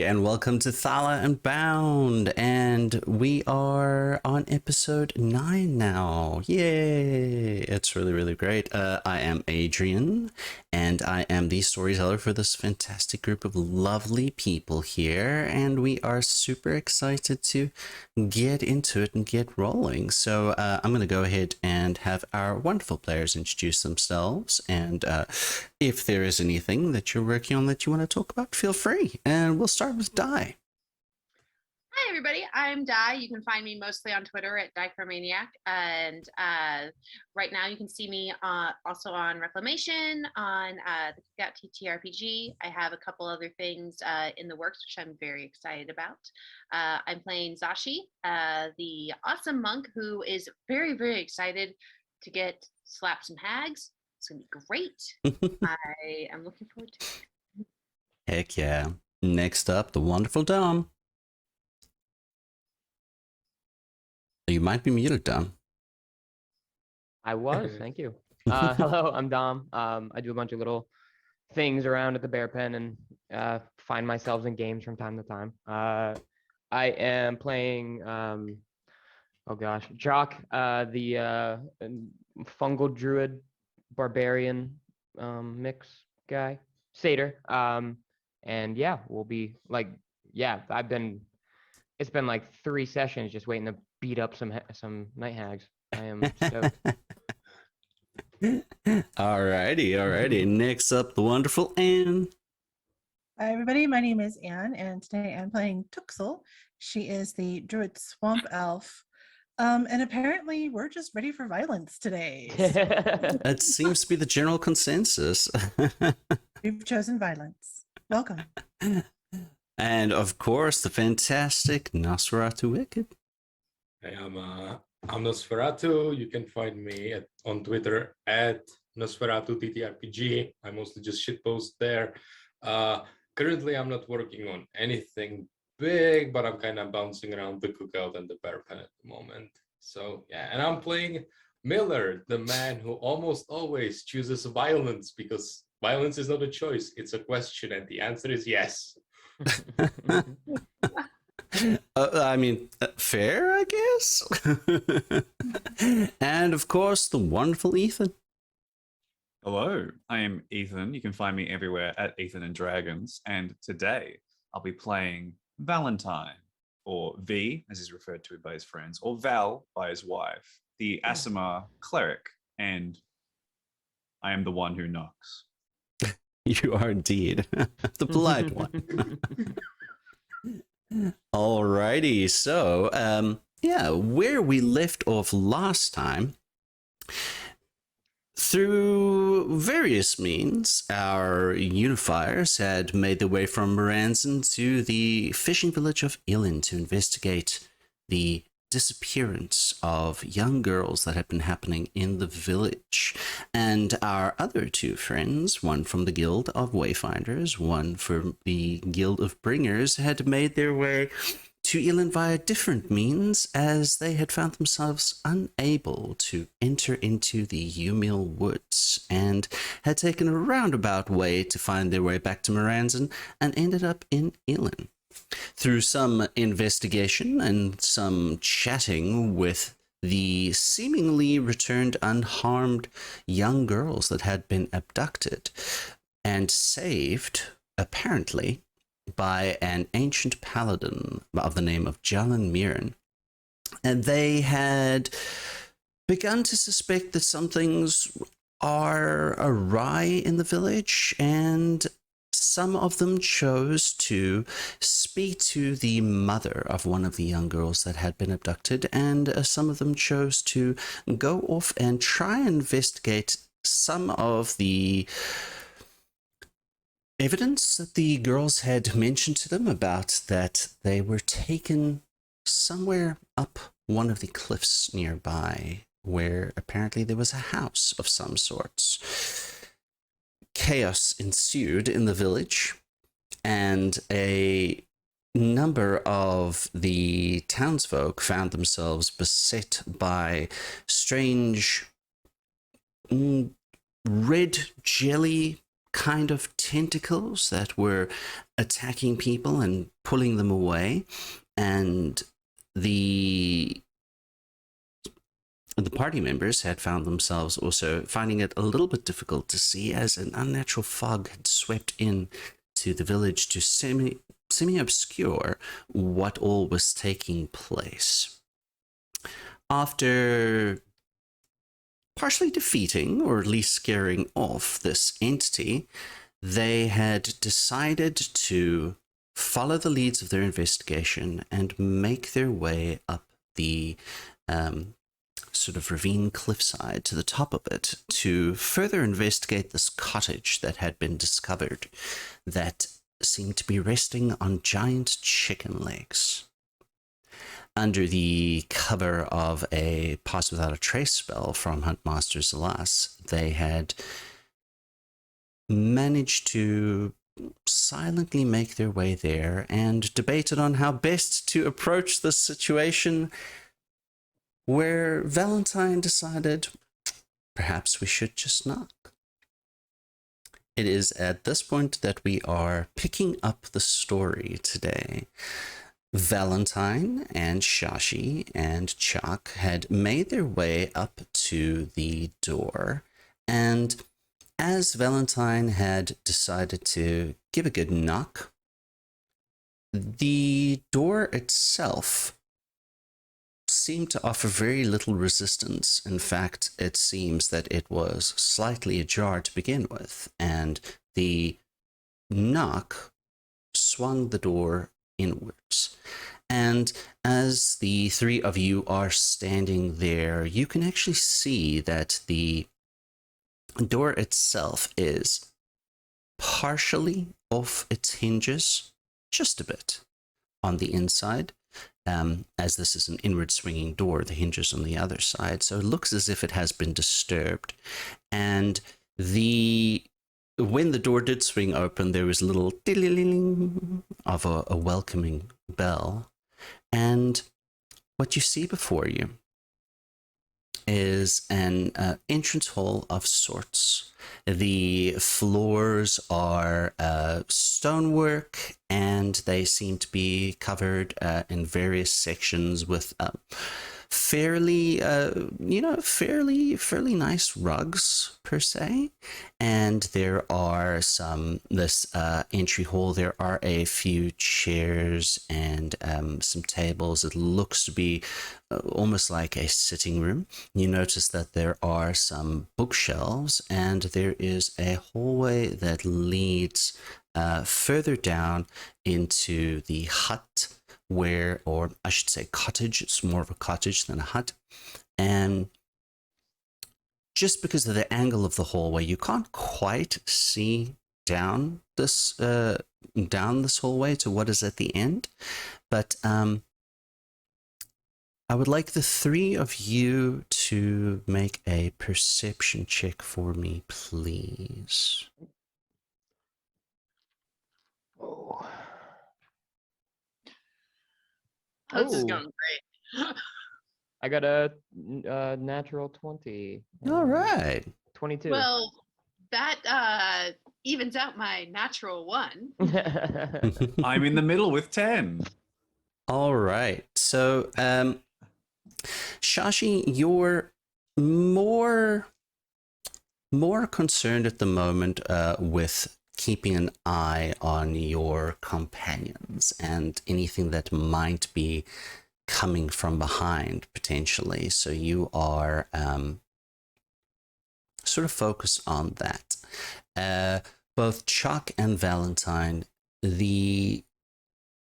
And welcome to Thala Unbound, and we are on episode 9 now. Yay! It's really great. I am Adrian, and I am the storyteller for this fantastic group of lovely people here, and we are super excited to get into it and get rolling. So I'm going to go ahead and have our wonderful players introduce themselves, and if there is anything that you're working on that you want to talk about, feel free. And we'll start with Di. Hi, everybody. I'm Di. You can find me mostly on Twitter at Dicromaniac. And right now you can see me also on Reclamation, on the Cookout TTRPG. I have a couple other things in the works, which I'm very excited about. I'm playing Zashi, the awesome monk who is very excited to get slap some hags. It's going to be great. I am looking forward to it. Heck yeah. Next up, the wonderful Dom. You might be muted, Dom. I was, thank you. Hello, I'm Dom. I do a bunch of little things around at the Bear Pen and find myself in games from time to time. I am playing, Jock, the fungal druid barbarian mix guy, satyr. And yeah, we'll be like, it's been like 3 sessions just waiting to beat up some night hags. I am stoked. Alrighty. Next up, the wonderful Anne. Hi, everybody. My name is Anne, and today I'm playing Tuxel. She is the druid swamp elf. And apparently, we're just ready for violence today. It seems to be the general consensus. We've chosen violence. Welcome. And of course, the fantastic Nosferatu Wicked. Hey, I'm Nosferatu. You can find me on Twitter at Nosferatu TTRPG. I mostly just shitpost there. Currently, I'm not working on anything big, but I'm kind of bouncing around the Cookout and the Bear Pen at the moment. So yeah, and I'm playing Miller, the man who almost always chooses violence because violence is not a choice, it's a question, and the answer is yes. Fair, I guess. And of course, the wonderful Ethan. Hello, I am Ethan. You can find me everywhere at Ethan and Dragons. And today I'll be playing Valentine, or V, as he's referred to by his friends, or Val by his wife, the Aasimar cleric. And I am the one who knocks. You are indeed the polite one. Alrighty, so where we left off last time, through various means, our Unifiers had made their way from Moranzan to the fishing village of Ilin to investigate the disappearance of young girls that had been happening in the village. And our other two friends, one from the Guild of Wayfinders, one from the Guild of Bringers, had made their way to Ilin via different means, as they had found themselves unable to enter into the Umil Woods and had taken a roundabout way to find their way back to Moranzan and ended up in Ilin. Through some investigation and some chatting with the seemingly returned unharmed young girls that had been abducted and saved, apparently, by an ancient paladin of the name of Jalan Miran. And they had begun to suspect that some things are awry in the village, and some of them chose to speak to the mother of one of the young girls that had been abducted, and some of them chose to go off and try and investigate some of the evidence that the girls had mentioned to them about that they were taken somewhere up one of the cliffs nearby, where apparently there was a house of some sorts. Chaos ensued in the village, and a number of the townsfolk found themselves beset by strange red jelly kind of tentacles that were attacking people and pulling them away, and the party members had found themselves also finding it a little bit difficult to see, as an unnatural fog had swept in to the village to semi-obscure what all was taking place. After partially defeating, or at least scaring off, this entity, they had decided to follow the leads of their investigation and make their way up the sort of ravine cliffside to the top of it to further investigate this cottage that had been discovered that seemed to be resting on giant chicken legs. Under the cover of a Pass Without a Trace spell from Huntmaster Zalas, they had managed to silently make their way there and debated on how best to approach this situation, where Valentine decided perhaps we should just knock. It is at this point that we are picking up the story today. Valentine and Shashi and Chuck had made their way up to the door, and as Valentine had decided to give a good knock, the door itself seemed to offer very little resistance. In fact, it seems that it was slightly ajar to begin with, and the knock swung the door inwards. And as the three of you are standing there, you can actually see that the door itself is partially off its hinges, just a bit, on the inside. As this is an inward swinging door, the hinges on the other side, so it looks as if it has been disturbed. And when the door did swing open, there was a little ding of a welcoming bell. And what you see before you is an entrance hall of sorts. The floors are stonework, and they seem to be covered in various sections with fairly nice rugs per se. And there are this entry hall, there are a few chairs and some tables. It looks to be almost like a sitting room. You notice that there are some bookshelves, and there is a hallway that leads further down into the hut, or I should say cottage. It's more of a cottage than a hut. And just because of the angle of the hallway, you can't quite see down this hallway to what is at the end. But I would like the three of you to make a perception check for me, please. Oh. This is Oh. going great. I got a natural 20. All right. 22. Well, that evens out my natural 1. I'm in the middle with 10. All right. So, Shashi, you're more concerned at the moment with keeping an eye on your companions and anything that might be coming from behind potentially. So you are sort of focused on that. Both Chuck and Valentine,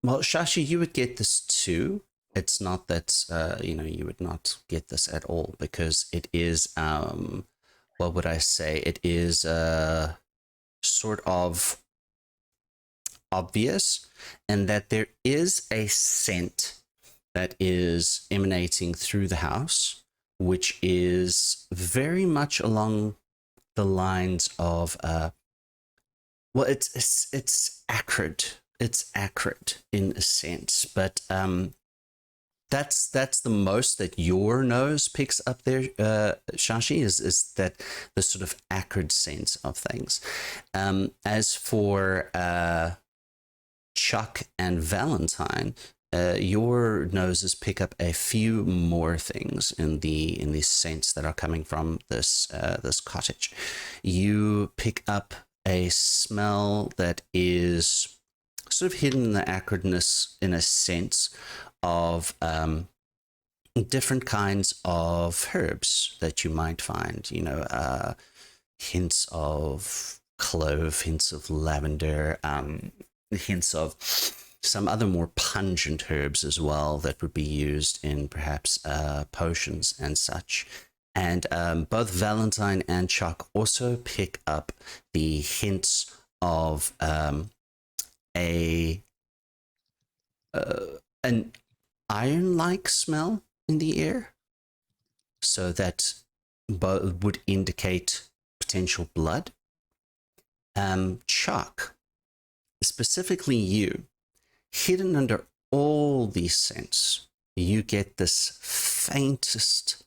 Shashi, you would get this too. It's not that you would not get this at all, because it is what would I say? It is sort of obvious, and that there is a scent that is emanating through the house, which is very much along the lines of it's acrid. It's acrid in a sense, but that's the most that your nose picks up there, Shashi, is that the sort of acrid sense of things. As for Chuck and Valentine, your noses pick up a few more things in the scents that are coming from this cottage. You pick up a smell that is sort of hidden in the acridness, in a sense, of different kinds of herbs that you might find. Hints of clove, hints of lavender, hints of some other more pungent herbs as well that would be used in perhaps potions and such. And both Valentine and Chuck also pick up the hints of an iron-like smell in the air, so that both would indicate potential blood. Chuck, specifically you, hidden under all these scents, you get this faintest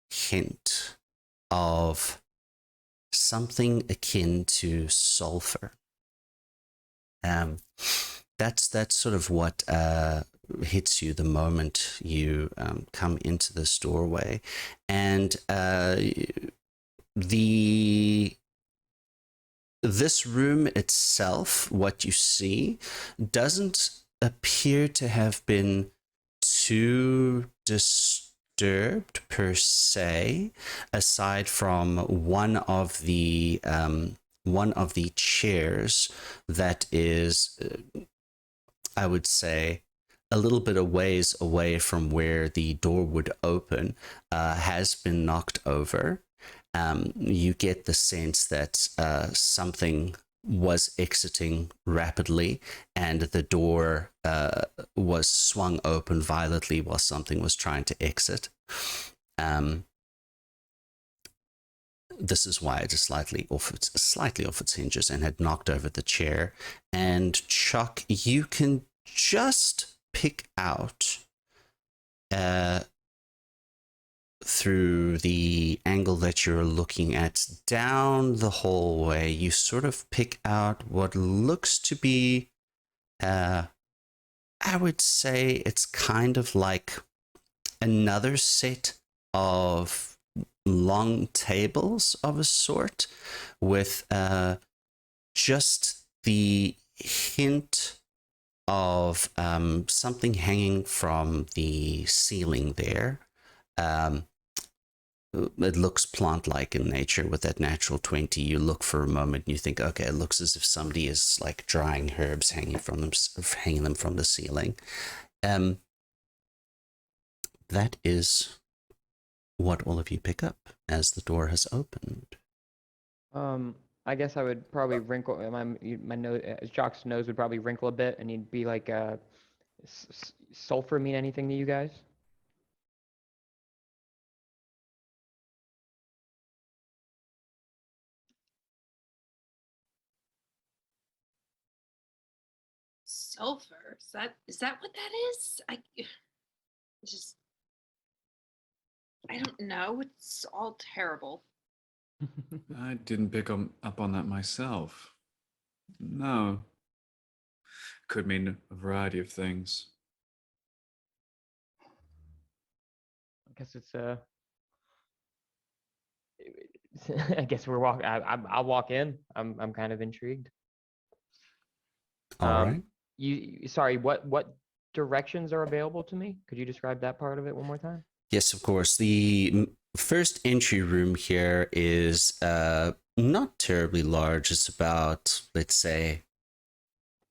hint of something akin to sulfur. That's sort of what hits you the moment you come into this doorway, and this room itself, what you see, doesn't appear to have been too disturbed per se, aside from one of the chairs that is, I would say, a little bit a ways away from where the door would open, has been knocked over. You get the sense that something was exiting rapidly, and the door was swung open violently while something was trying to exit. This is why it is slightly off its hinges and had knocked over the chair. And Chuck, you can just pick out through the angle that you're looking at down the hallway, you sort of pick out what looks to be, I would say it's kind of like another set of long tables of a sort, with just the hint of something hanging from the ceiling there. It looks plant-like in nature with that natural 20. You look for a moment and you think, okay, it looks as if somebody is like drying herbs hanging them from the ceiling. That is what all of you pick up as the door has opened. I guess I would probably wrinkle my nose. Jock's nose would probably wrinkle a bit, and he'd be like, "Sulfur mean anything to you guys?" Sulfur. Is that what that is? I don't know. It's all terrible. I didn't pick up on that myself. No. Could mean a variety of things. I guess it's I guess we're walking. I'll walk in. I'm kind of intrigued. All right. Sorry. What directions are available to me? Could you describe that part of it one more time? Yes, of course. The first entry room here is not terribly large. It's about, let's say,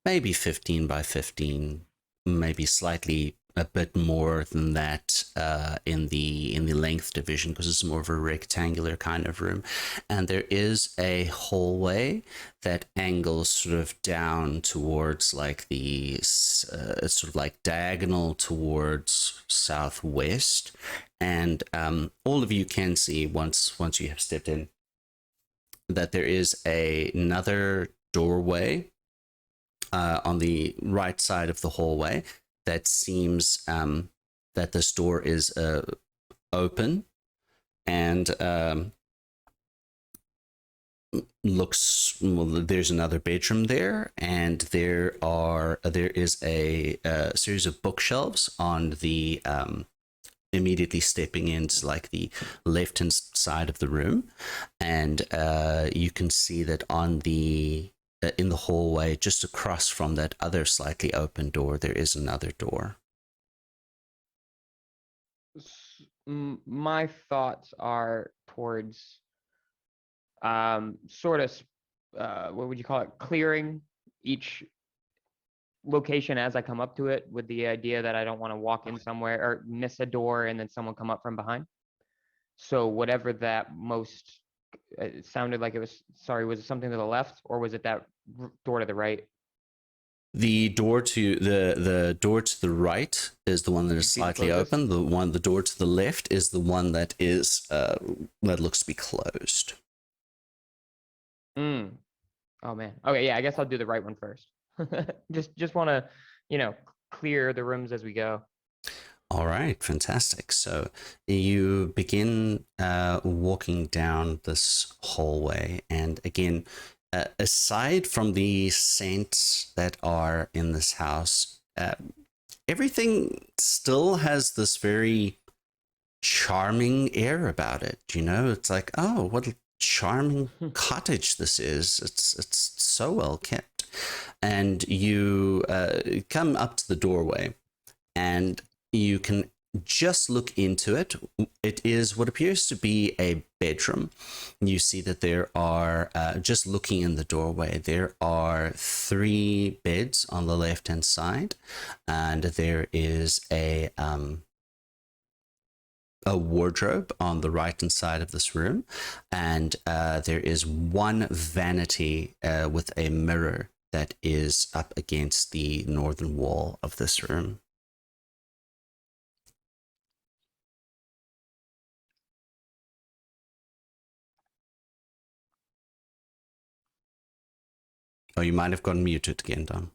maybe 15 by 15, maybe slightly a bit more than that in the length division, because it's more of a rectangular kind of room. And there is a hallway that angles sort of down towards like it's sort of like diagonal towards southwest. And all of you can see once you have stepped in that there is another doorway on the right side of the hallway that seems that this door is open and looks well, there's another bedroom there, and there is a series of bookshelves on the immediately stepping into like the left hand side of the room, and you can see that on the in the hallway just across from that other slightly open door there is another door. My thoughts are towards sort of what would you call it, clearing each location as I come up to it, with the idea that I don't want to walk in somewhere or miss a door and then someone come up from behind. So whatever that most, it sounded like it was, sorry, was it something to the left or was it that door to the right? The door to the door to the right is the one that is slightly open. The door to the left is the one that is that looks to be closed. Oh man. Okay, yeah, I guess I'll do the right one first. just want to, clear the rooms as we go. All right, fantastic. So you begin walking down this hallway, and again, aside from the scents that are in this house, everything still has this very charming air about it. It's like, oh, what a charming cottage this is. It's so well kept. And you come up to the doorway, and you can just look into it. It is what appears to be a bedroom. You see that there are, just looking in the doorway, there are 3 beds on the left hand side, and there is a wardrobe on the right hand side of this room, and there is one vanity with a mirror that is up against the northern wall of this room. Oh, you might have gotten muted again, Dom.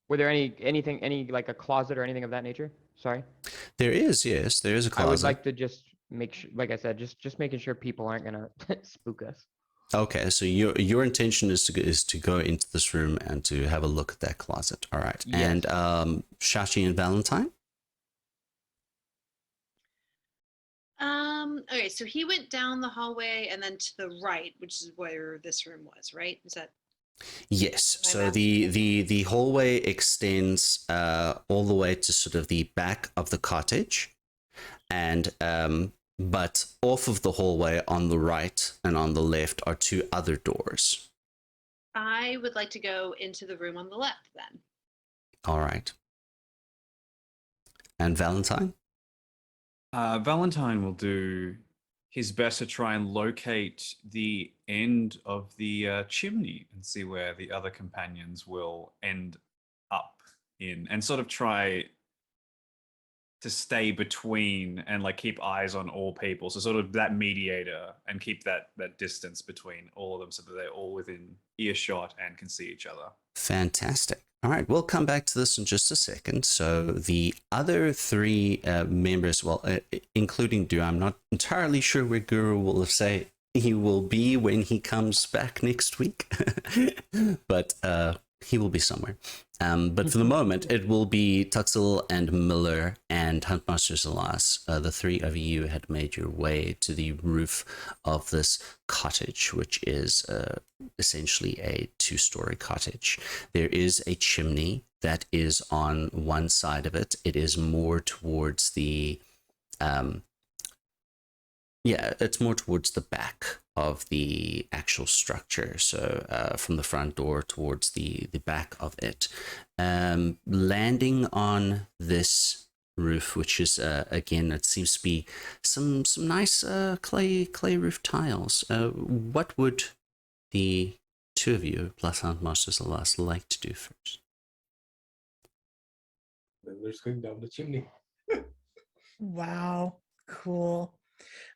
Were there any like a closet or anything of that nature? Sorry. There is, yes, there is a closet. I would like to just make sure, like I said, just making sure people aren't gonna spook us. Okay, so your intention is to go into this room and to have a look at that closet. All right. Yes. And Shashi and Valentine? Okay, so he went down the hallway and then to the right, which is where this room was, right? Is that? Yes. So the hallway extends all the way to sort of the back of the cottage, and but off of the hallway on the right and on the left are 2 other doors. I would like to go into the room on the left then. All right. And Valentine? Valentine will do his best to try and locate the end of the chimney and see where the other companions will end up in, and sort of try to stay between and like keep eyes on all people. So sort of that mediator, and keep that distance between all of them so that they're all within earshot and can see each other. Fantastic. All right, we'll come back to this in just a second. So the other 3 members, well, including Du, I'm not entirely sure where Guru will say he will be when he comes back next week, but he will be somewhere. But for the moment, it will be Tuxel and Miller and Huntmaster Zalas. The 3 of you had made your way to the roof of this cottage, which is essentially a 2-story cottage. There is a chimney that is on one side of it. It is more towards the it's more towards the back of the actual structure. So from the front door towards the back of it. Landing on this roof, which is, again, it seems to be some nice clay roof tiles. What would the 2 of you, plus Huntmaster Zalas, like to do first? Let's go down the chimney. Wow, cool.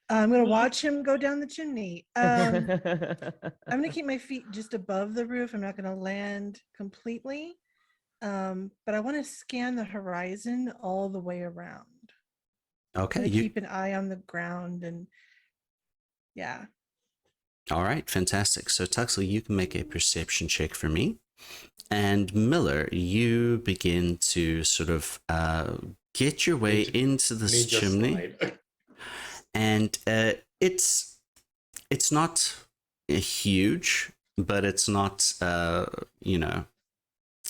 I'm gonna watch him go down the chimney. I'm gonna keep my feet just above the roof. I'm not gonna land completely. But I want to scan the horizon all the way around. Okay. To keep an eye on the ground and yeah. All right, fantastic. So Tuxel, you can make a perception check for me. And Miller, you begin to sort of get your way into this Ninja chimney. slide. And it's not huge, but it's not,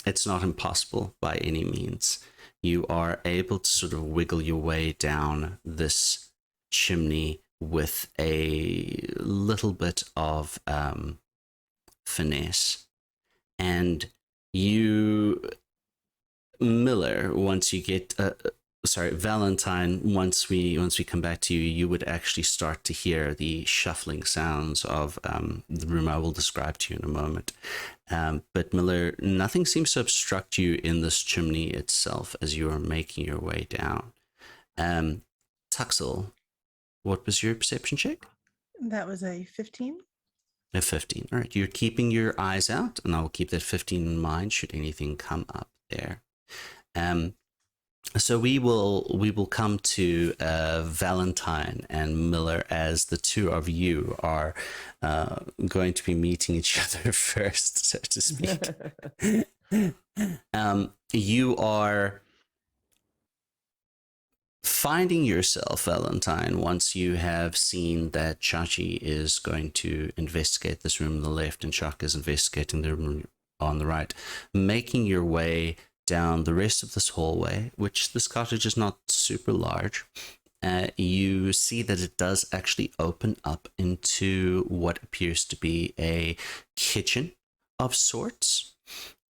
it's not impossible by any means. You are able to sort of wiggle your way down this chimney with a little bit of finesse. And you, Miller, once you get, Valentine, once we come back to you, you would actually start to hear the shuffling sounds of the room I will describe to you in a moment. But Miller, nothing seems to obstruct you in this chimney itself as you are making your way down. Tuxel, what was your perception check? That was a 15. A 15. All right, you're keeping your eyes out, and I will keep that 15 in mind should anything come up there. So we will come to Valentine and Miller as the two of you are going to be meeting each other first, so to speak. You are finding yourself, Valentine, once you have seen that Chachi is going to investigate this room on the left and Chuck is investigating the room on the right, making your way down the rest of this hallway, which this cottage is not super large. You see that it does actually open up into what appears to be a kitchen of sorts.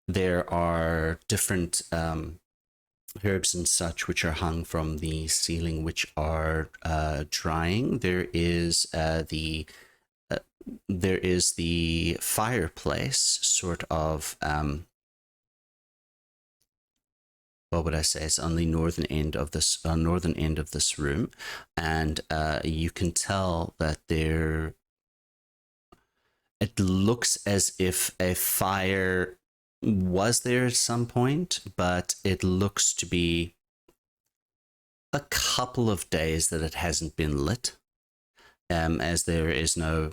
There are different herbs and such which are hung from the ceiling, which are drying. There is the fireplace, sort of. What would I say? It's on the northern end of this room, and you can tell that it looks as if a fire was there at some point, but it looks to be a couple of days that it hasn't been lit, as there is no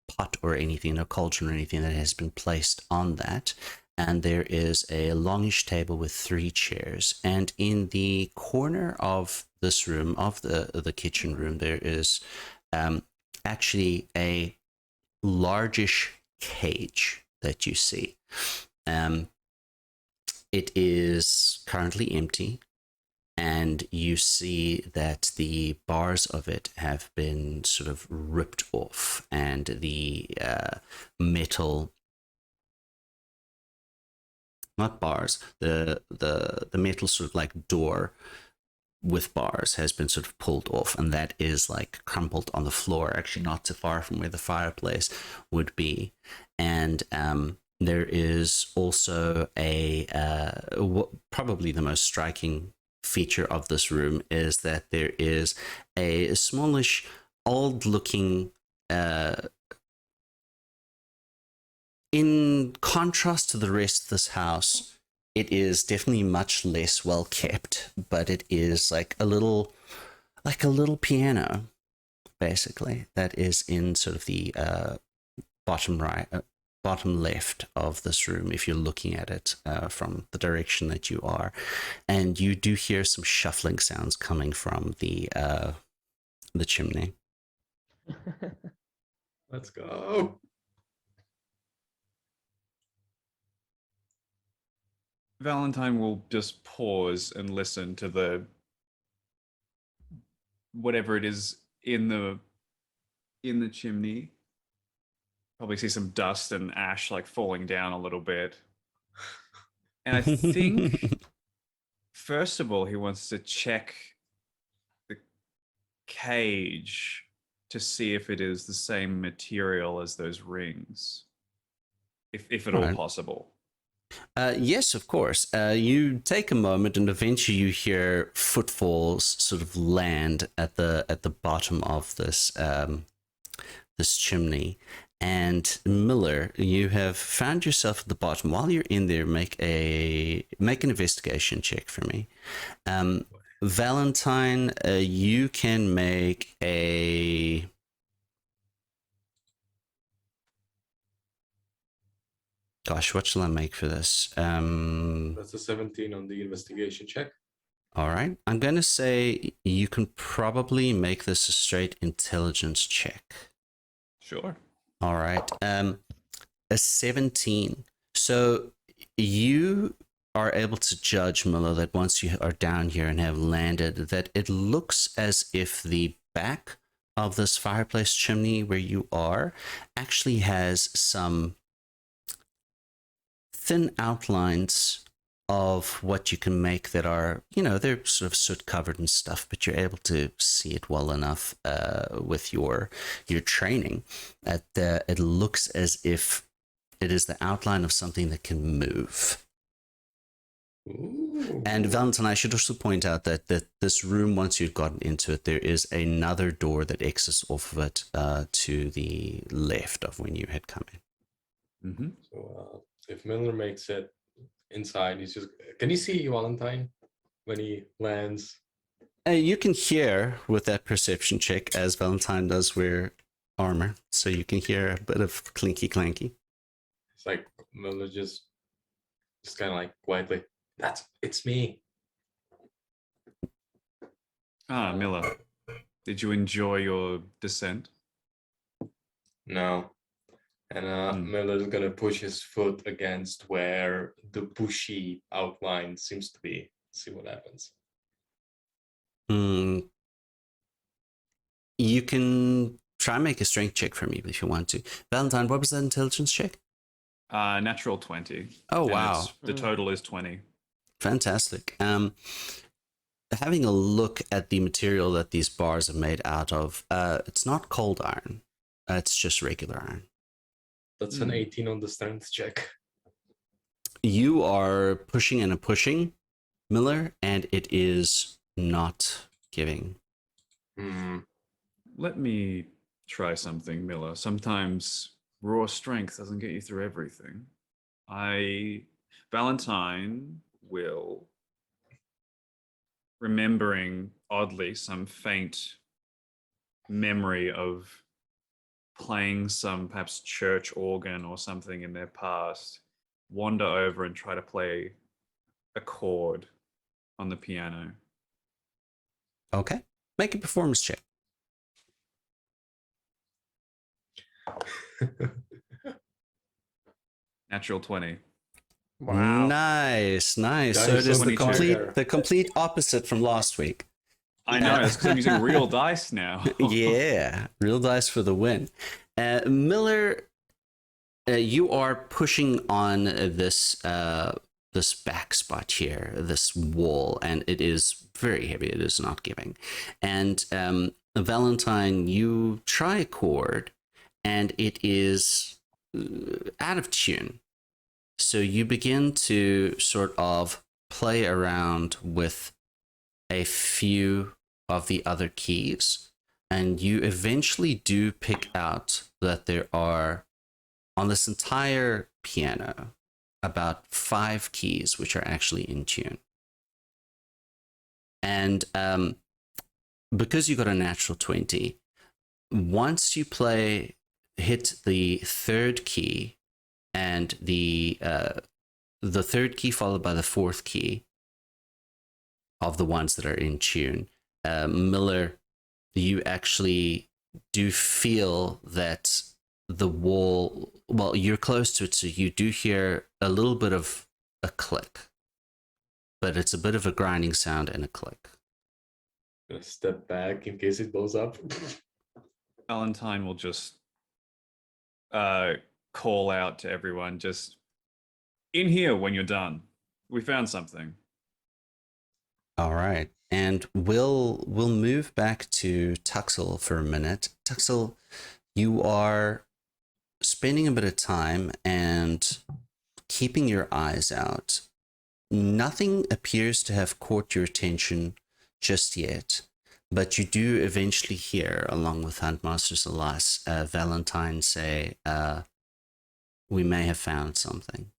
pot or anything, no cauldron or anything that has been placed on that. And there is a longish table with 3 chairs. And in the corner of this room, of the kitchen room, there is actually a largish cage that you see. It is currently empty, and you see that the bars of it have been sort of ripped off, and the metal, not bars, the metal sort of like door with bars has been sort of pulled off, and that is like crumpled on the floor, actually not too far from where the fireplace would be. And there is also probably the most striking feature of this room is that there is a smallish, old-looking, in contrast to the rest of this house, it is definitely much less well kept, but it is like a little piano, basically, that is in sort of the bottom left of this room, if you're looking at it from the direction that you are. And you do hear some shuffling sounds coming from the chimney. Let's go. Valentine will just pause and listen to the whatever it is in the chimney. Probably see some dust and ash like falling down a little bit. And I think first of all he wants to check the cage to see if it is the same material as those rings. If at all possible. Yes, of course. You take a moment, and eventually you hear footfalls sort of land at the bottom of this this chimney, And Miller, you have found yourself at the bottom. While you're in there, make an investigation check for me. Valentine, you can make a. Gosh, what shall I make for this? That's a 17 on the investigation check. All right. I'm going to say you can probably make this a straight intelligence check. Sure. All right. A 17. So you are able to judge, Miller, that once you are down here and have landed, that it looks as if the back of this fireplace chimney where you are actually has some thin outlines of what you can make that are, they're sort of soot covered and stuff, but you're able to see it well enough with your training that it looks as if it is the outline of something that can move. Ooh. And Valentine, I should also point out that this room, once you've gotten into it, there is another door that exits off of it to the left of when you had come in. Mm-hmm. So if Miller makes it inside, he's just. Can you see Valentine when he lands? You can hear with that perception check, as Valentine does wear armor, so you can hear a bit of clinky clanky. It's like Miller just kind of like quietly. It's me. Miller, did you enjoy your descent? No. And Miller's gonna push his foot against where the bushy outline seems to be. See what happens. You can try and make a strength check for me if you want to. Valentine, what was that intelligence check? Natural 20. Oh, And wow. The total is 20. Fantastic. Having a look at the material that these bars are made out of, it's not cold iron. It's just regular iron. That's an 18 on the strength check. You are pushing and pushing, Miller, and it is not giving. Let me try something, Miller. Sometimes raw strength doesn't get you through everything. Valentine will, remembering oddly some faint memory of playing some perhaps church organ or something in their past, wander over and try to play a chord on the piano. Okay. Make a performance check. Natural 20. Wow. Nice. That So it is is so the much better. complete opposite from last week. I know, it's because I'm using real dice now. Yeah, real dice for the win. Miller, you are pushing on this this back spot here, this wall, and it is very heavy. It is not giving. And Valentine, you try a chord, and it is out of tune. So you begin to sort of play around with a few of the other keys, and you eventually do pick out that there are, on this entire piano, about 5 keys which are actually in tune. And because you got a natural 20, once you hit the third key, and the third key followed by the fourth key of the ones that are in tune, Miller, you actually do feel that the wall, well, you're close to it, so you do hear a little bit of a click, but it's a bit of a grinding sound and a click. Gonna step back in case it blows up. Valentine will just call out to everyone, just in here when you're done. We found something. All right, and we'll move back to Tuxel for a minute. Tuxel, you are spending a bit of time and keeping your eyes out. Nothing appears to have caught your attention just yet, But you do eventually hear, along with Huntmaster Celeste, Valentine say, we may have found something.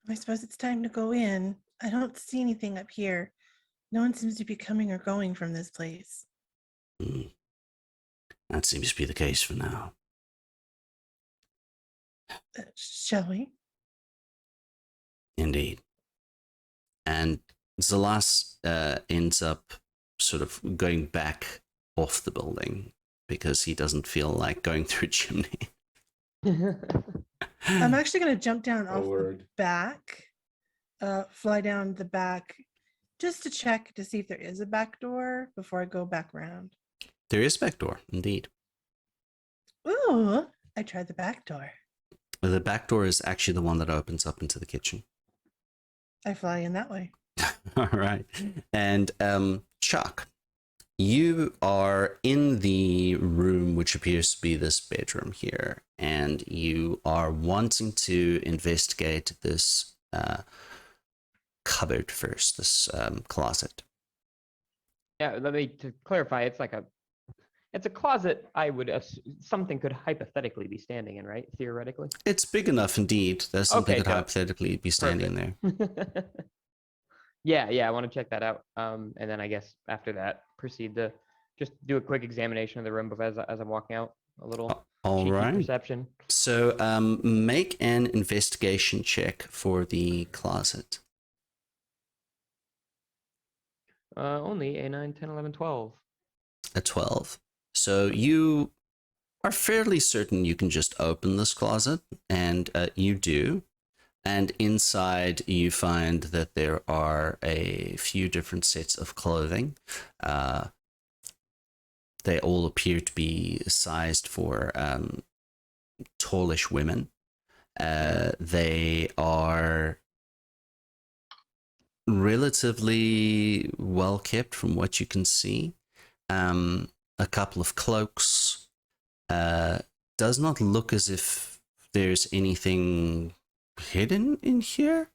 I suppose it's time to go in. I don't see anything up here. No one seems to be coming or going from this place. That seems to be the case for now. Shall we? Indeed. And Zalas ends up sort of going back off the building because he doesn't feel like going through a chimney. I'm actually going to jump down off the Forward. back, fly down the back, just to check to see if there is a back door before I go back around. There is a back door, indeed. Ooh, I tried the back door. The back door is actually the one that opens up into the kitchen. I fly in that way. All right. And Chuck, you are in the room which appears to be this bedroom here, and you are wanting to investigate this cupboard first, this closet. Yeah, let me to clarify. It's a closet. I would something could hypothetically be standing in, right? Theoretically. It's big enough, indeed. There's something Okay, could so- hypothetically be standing there. Yeah, I want to check that out. And then I guess after that, proceed to just do a quick examination of the room as I'm walking out. A little All cheeky right. perception. So make an investigation check for the closet. Only a 9, 10, 11, 12. A 12. So you are fairly certain you can just open this closet, and you do. And inside you find that there are a few different sets of clothing. They all appear to be sized for tallish women. They are relatively well kept from what you can see. A couple of cloaks. Does not look as if there's anything hidden in here.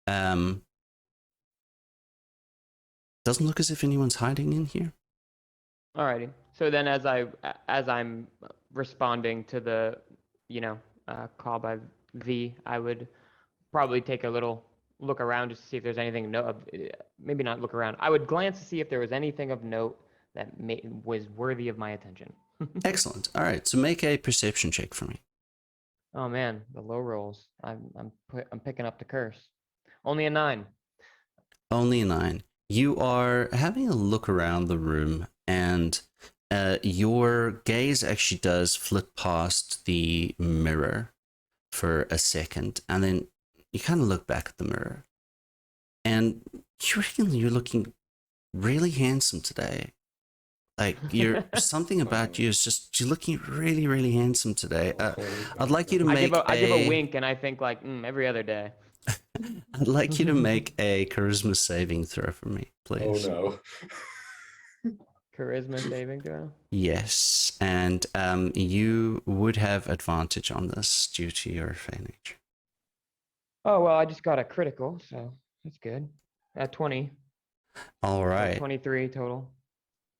Doesn't look as if anyone's hiding in here. Alrighty. So then, as I'm responding to the, call by V, I would probably take a little look around just to see if there's anything. Maybe not look around. I would glance to see if there was anything of note that was worthy of my attention. Excellent. All right. So make a perception check for me. Oh man, the low rolls. I'm picking up the curse. Only a 9. Only a 9. You are having a look around the room, and your gaze actually does flit past the mirror for a second, and then you kind of look back at the mirror, and you reckon you're looking really handsome today. Like, you're something about you is just, you're looking really, really handsome today. I'd like you to make I give a wink and I think like every other day. I'd like you to make a charisma saving throw for me, please. Oh no. Charisma saving throw. Yes, and you would have advantage on this due to your advantage. Oh well, I just got a critical, so that's good. At 20. All So right. 23 total.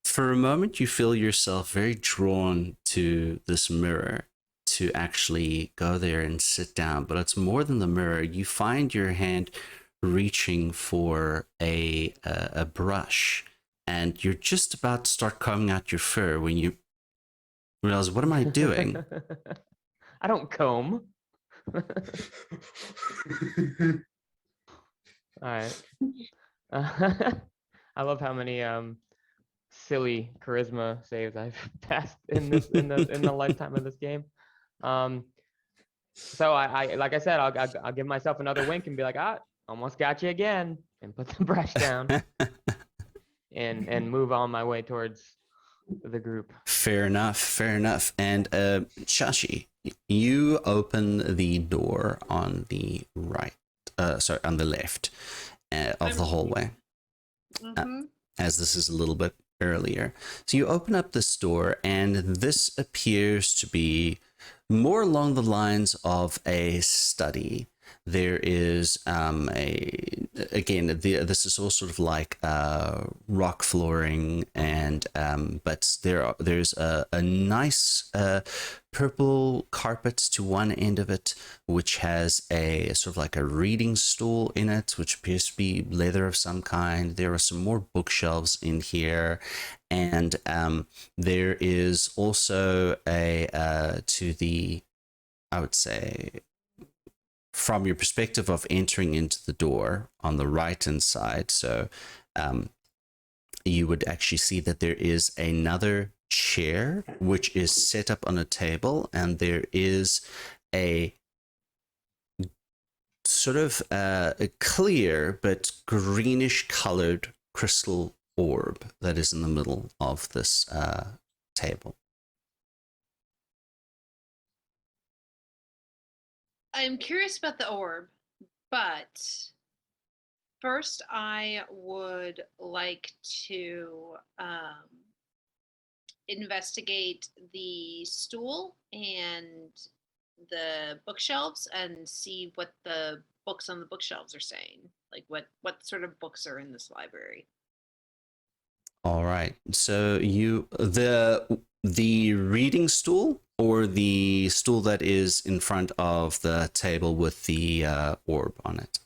For a moment, you feel yourself very drawn to this mirror to actually go there and sit down, but it's more than the mirror. You find your hand reaching for a brush, and you're just about to start combing out your fur when you realize, what am I doing? I don't comb. All right. I love how many silly charisma saves I've passed in the lifetime of this game. So I like I said, I'll give myself another wink and be like, almost got you again, and put the brush down and move on my way towards the group. Fair enough, fair enough. And Shashi, you open the door on the right, on the left of the hallway. As this is a little bit earlier. So you open up this door, and this appears to be more along the lines of a study. There is this is all sort of like rock flooring, and but there's a nice purple carpet to one end of it, which has a sort of like a reading stool in it, which appears to be leather of some kind. There are some more bookshelves in here, and there is also I would say, from your perspective of entering into the door on the right hand side, so you would actually see that there is another chair which is set up on a table, and there is a sort of a clear but greenish colored crystal orb that is in the middle of this table. I'm curious about the orb, but first I would like to investigate the stool and the bookshelves and see what the books on the bookshelves are saying. Like what sort of books are in this library. All right. So the reading stool, or the stool that is in front of the table with the orb on it?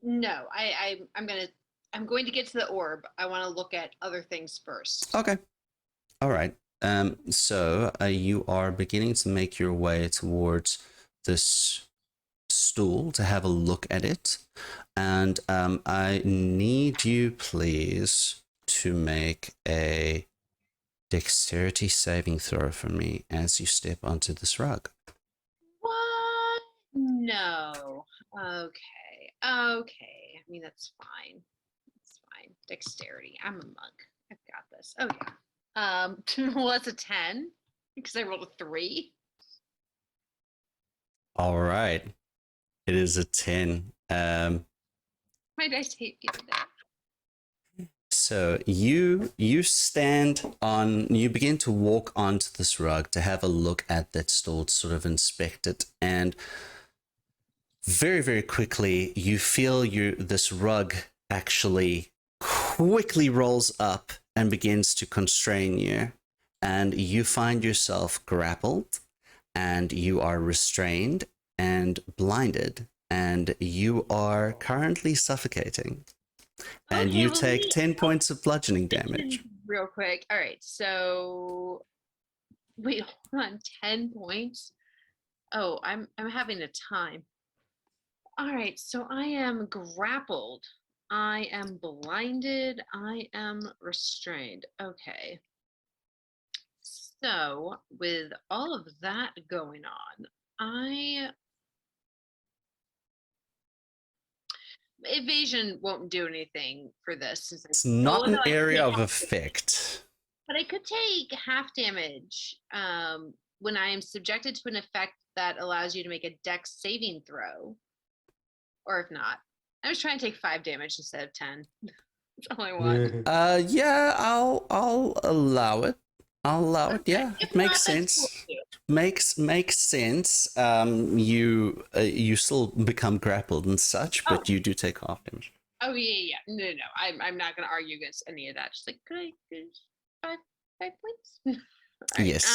No, I'm going to get to the orb. I want to look at other things first. Okay. All right. So you are beginning to make your way towards this stool to have a look at it, and I need you, please, to make a dexterity saving throw for me as you step onto this rug. What? No. Okay. Okay. I mean, that's fine. That's fine. Dexterity. I'm a monk. I've got this. Oh yeah. Well, that's a 10 because I rolled a 3. All right. It is a 10. My dice hate me today. So you begin to walk onto this rug to have a look at that stool, to sort of inspect it, and very, very quickly you feel this rug actually quickly rolls up and begins to constrain you, and you find yourself grappled, and you are restrained and blinded, and you are currently suffocating. And Okay, you well, take 10 points of bludgeoning damage. real quick. All right. So wait, hold on. 10 points. Oh, I'm having a time. All right. So I am grappled. I am blinded. I am restrained. Okay. So with all of that going on, evasion won't do anything for this since It's not an area of effect. but I could take half damage when I am subjected to an effect that allows you to make a dex saving throw. Or if not, I was trying to take 5 damage instead of 10. That's all I want. Yeah, I'll allow it. I'll allow it. Yeah, If it makes not, that's sense. cool too. Makes sense. You still become grappled and such, but you do take half damage. Oh yeah. No. I'm not gonna argue against any of that. Just like, could I get 5 points? All right, Yes.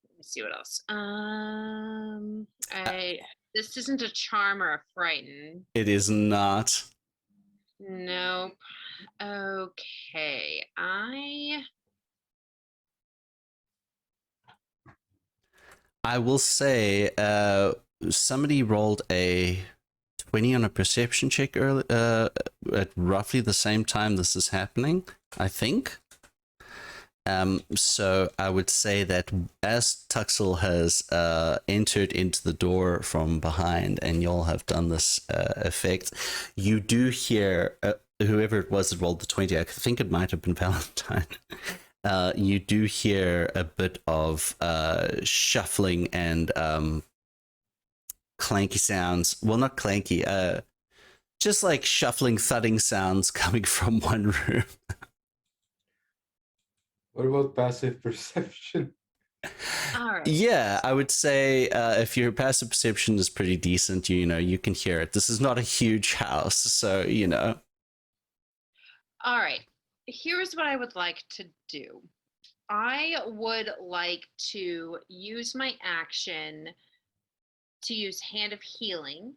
Let me see what else. This isn't a charm or a frighten. It is not. Nope. Okay. I will say, somebody rolled a 20 on a perception check early, at roughly the same time this is happening, I think. So I would say that as Tuxel has entered into the door from behind, and y'all have done this effect, you do hear whoever it was that rolled the 20, I think it might have been Valentine. You do hear a bit of shuffling and clanky sounds. Well, not clanky, just like shuffling, thudding sounds coming from one room. What about passive perception? All right. Yeah, I would say if your passive perception is pretty decent, you know, you can hear it. This is not a huge house, so, you know. All right. Here's what I would like to do. I would like to use my action to use Hand of Healing.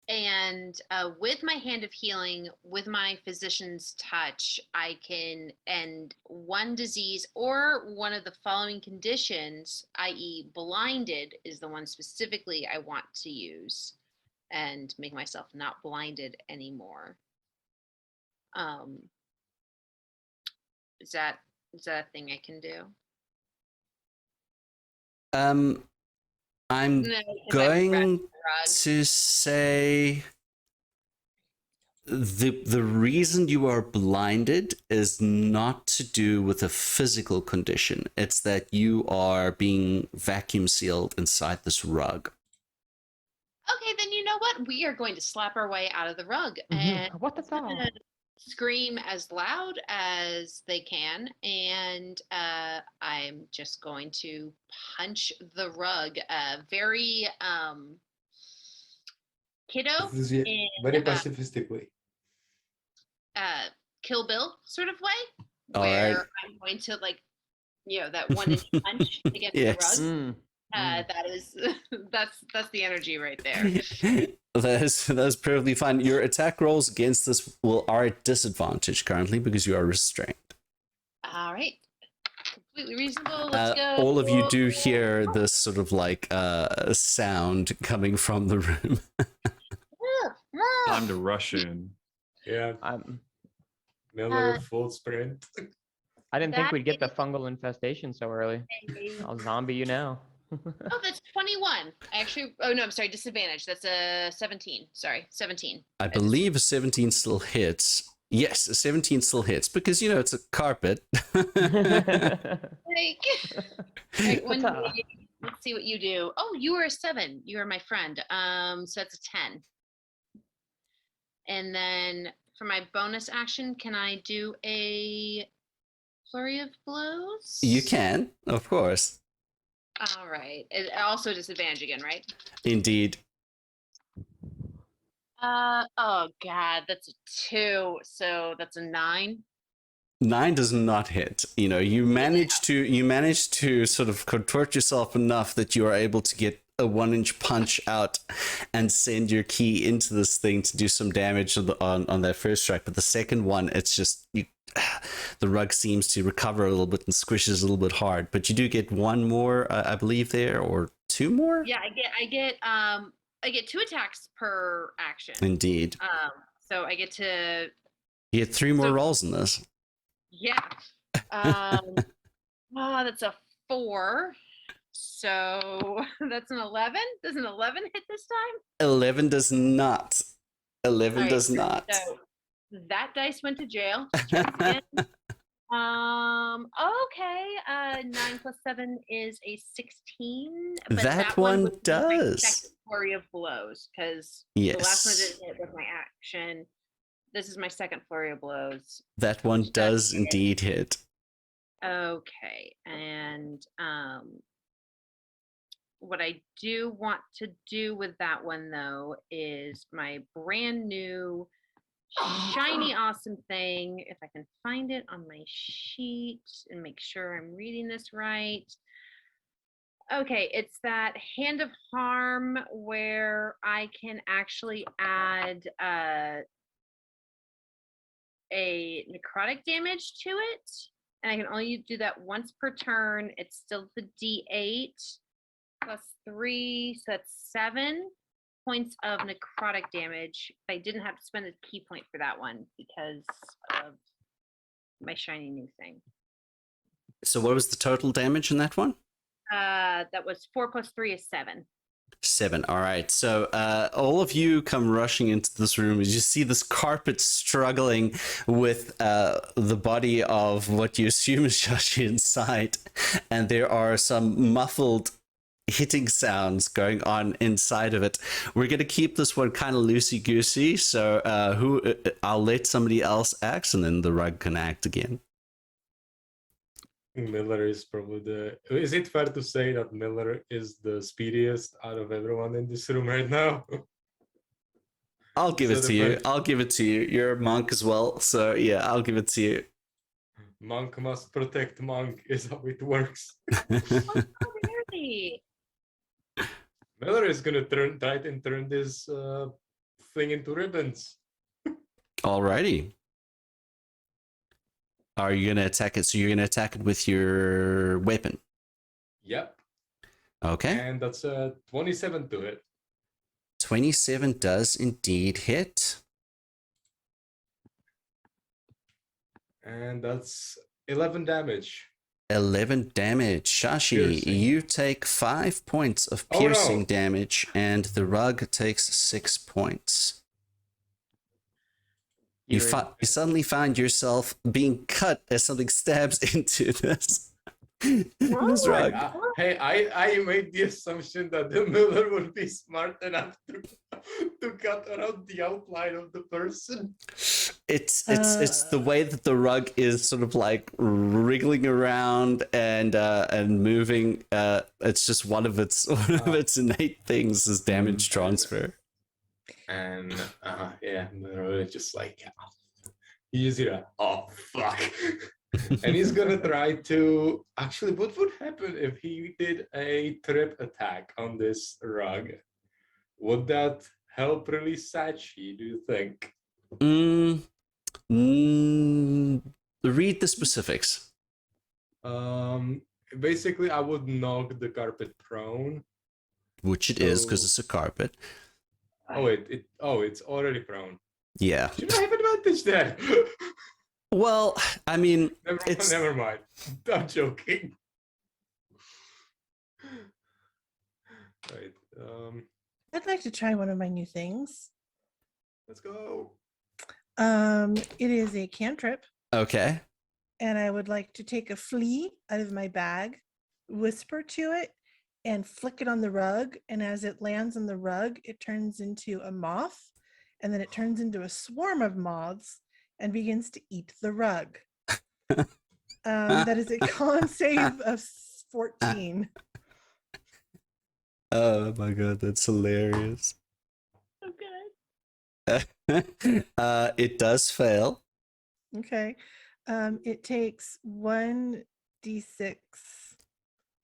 And with my Hand of Healing, with my Physician's Touch, I can end one disease or one of the following conditions, i.e., blinded is the one specifically I want to use and make myself not blinded anymore. Is that a thing I can do? I'm No, 'cause I'm going rug. to say the reason you are blinded is not to do with a physical condition. It's that you are being vacuum sealed inside this rug. Okay, then you know what? We are going to slap our way out of the rug and What the hell? scream as loud as they can, and I'm just going to punch the rug very kiddo This is in very pacifistically. Kill Bill sort of way, All where right. I'm going to that 1 inch punch against Yes. the rug. That is that's the energy right there. That's perfectly fine. Your attack rolls against this are at disadvantage currently because you are restrained. All right, completely reasonable. Let's go. All of you do hear this sort of sound coming from the room. Time to rush in. Yeah, I'm, another full sprint. I didn't think That we'd get the fungal infestation so early. is- I'll zombie you now. Oh, that's 21. Oh no, I'm sorry, disadvantage. That's a 17. Sorry, 17. I believe a 17 still hits. Yes, a 17 still hits because, you know, it's a carpet. Like, right, Ta-ta. let's see what you do. Oh, you are a 7. You are my friend. So that's a 10. And then for my bonus action, can I do a flurry of blows? You can, of course. All right. Also disadvantage again, right? Indeed. Oh god, that's a 2. So that's a 9. 9 does not hit. You know, you manage to sort of contort yourself enough that you are able to get a 1-inch punch out and send your key into this thing to do some damage on that first strike. But the second one, it's just the rug seems to recover a little bit and squishes a little bit hard. But you do get one more, I believe, there, or 2 more. Yeah, I get 2 attacks per action. Indeed. So I get to You get 3 more rolls in this. yeah. Oh, that's a 4. So that's an 11. Does an 11 hit this time? 11 does not. 11 Alright, does not. So that dice went to jail. Strikes again. Okay. 9 plus 7 is a 16. But That one one was my does. second flurry of blows because Yes. the last one didn't hit with my action. This is my second flurry of blows. That one Which does hit. indeed hit. Okay, and what I do want to do with that one though is my brand new shiny awesome thing. If I can find it on my sheet and make sure I'm reading this right. Okay, it's that Hand of Harm where I can actually add a necrotic damage to it. And I can only do that once per turn. It's still the D8 plus 3, so that's 7 points of necrotic damage. I didn't have to spend a key point for that one because of my shiny new thing. So what was the total damage in that one? That was 4 plus 3 is 7. 7. All right. So all of you come rushing into this room as you see this carpet struggling with the body of what you assume is Shashi inside. And there are some muffled hitting sounds going on inside of it. We're going to keep this one kind of loosey-goosey. So I'll let somebody else act and then the rug can act again. Miller is probably the. Is it fair to say that Miller is the speediest out of everyone in this room right now? I'll give Is it that to a you. fair- I'll give it to you. You're a monk as well, so yeah, I'll give it to you. Monk must protect monk is how it works. Oh, really? Miller is gonna try and turn this thing into ribbons. Alrighty. Are you gonna attack it? So you're gonna attack it with your weapon. Yep. Okay. And that's a 27 to hit. 27 does indeed hit. And that's 11 damage. 11 damage. Shashi, Piercing. you take 5 points of Oh, piercing no. damage, and the rug takes 6 points. You suddenly find yourself being cut as something stabs into this rug. Hey, I made the assumption that the Miller would be smart enough to cut around the outline of the person. It's the way that the rug is sort of like wriggling around and moving. It's just one of its innate things is damage transfer. And yeah, Miller is just like, he's here. Oh fuck. And he's gonna try to actually. What would happen if he did a trip attack on this rug? Would that help release Sachi? Do you think? Read the specifics. Basically, I would knock the carpet prone. Which it is because it's a carpet. Oh, it's already prone. Yeah. Should I have advantage then? Well, I mean, never mind. I'm joking. Right. I'd like to try one of my new things. Let's go. It is a cantrip, Okay. and I would like to take a flea out of my bag, whisper to it, and flick it on the rug. And as it lands on the rug, it turns into a moth, and then it turns into a swarm of moths and begins to eat the rug. That is a con save of 14. Oh my god, that's hilarious. Okay. It does fail. Okay. It takes 1d6.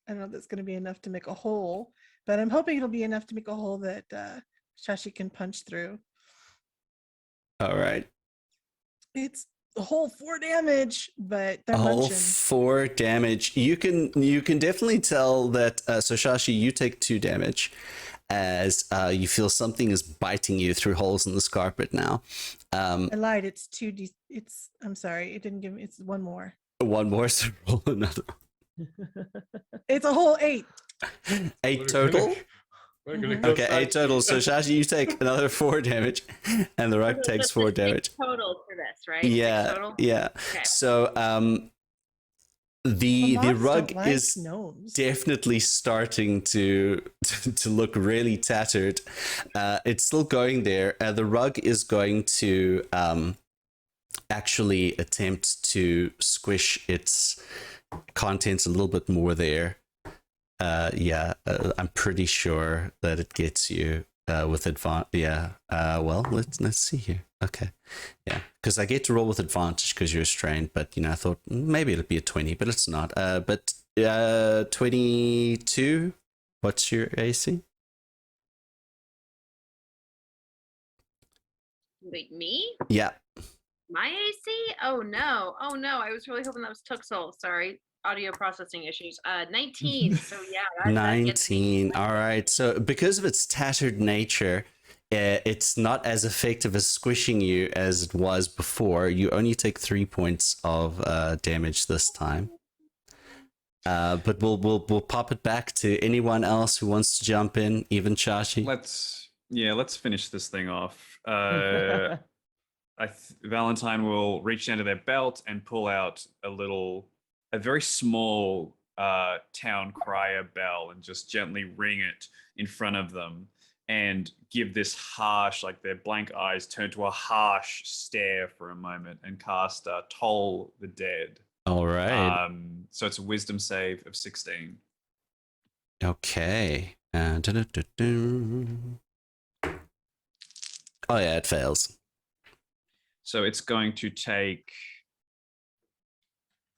I don't know if that's going to be enough to make a hole, but I'm hoping it'll be enough to make a hole that Shashi can punch through. All right. It's a whole 4 damage, but they're A whole munching. 4 damage. You can definitely tell that. So Shashi, you take 2 damage as you feel something is biting you through holes in this carpet now. I lied. It's 2d. I'm sorry. It didn't give me. It's 1 more. 1 more, so roll another. It's a whole 8. 8 total. We're gonna go Okay, 8 total. So Shashi, you take another 4 damage, and the rug takes 4 damage. Total for this, right? Yeah, 6 total? yeah. Okay. So the Moths rug don't like is gnomes. definitely starting to look really tattered. It's still going there. The rug is going to actually attempt to squish its contents a little bit more there. I'm pretty sure that it gets you with advantage. Yeah. Well, let's see here. Okay. Yeah, because I get to roll with advantage because you're restrained, but I thought maybe it'll be a 20, but it's not. But 22. What's your AC? Wait, me? Yeah. My AC? Oh no. I was really hoping that was Tuxel. Sorry. Audio processing issues. 19. So yeah. That gets me. 19. All right. So because of its tattered nature, it's not as effective as squishing you as it was before. You only take 3 points of damage this time. But we'll pop it back to anyone else who wants to jump in, even Shashi. Let's finish this thing off. Valentine will reach down to their belt and pull out a very small town crier bell and just gently ring it in front of them and give this harsh, like their blank eyes turn to a harsh stare for a moment and cast Toll the Dead All right. So it's a wisdom save of 16. Okay. Oh yeah, it fails. So it's going to take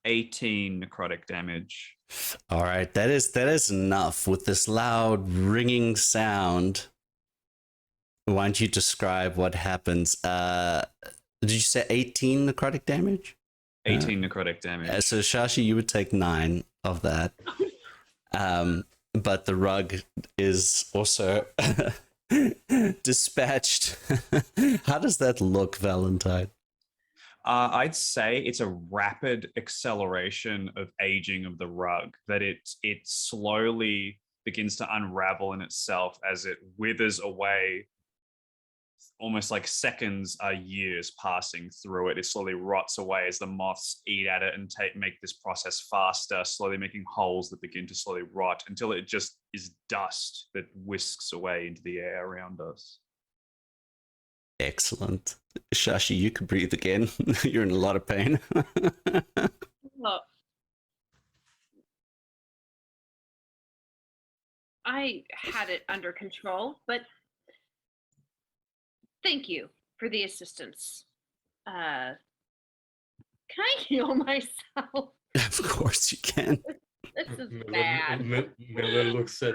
18 necrotic damage. All right, that is enough with this loud ringing sound. Why don't you describe what happens? Did you say 18 necrotic damage? 18 necrotic damage. So Shashi, you would take 9 of that. But the rug is also dispatched. How does that look, Valentine? I'd say it's a rapid acceleration of aging of the rug, that it slowly begins to unravel in itself as it withers away, almost like seconds are years passing through it. It slowly rots away as the moths eat at it and make this process faster, slowly making holes that begin to slowly rot until it just is dust that whisks away into the air around us. Excellent. Shashi, you can breathe again. You're in a lot of pain. Well, I had it under control, but thank you for the assistance. Can I heal myself? Of course you can. This is bad. Miller looks at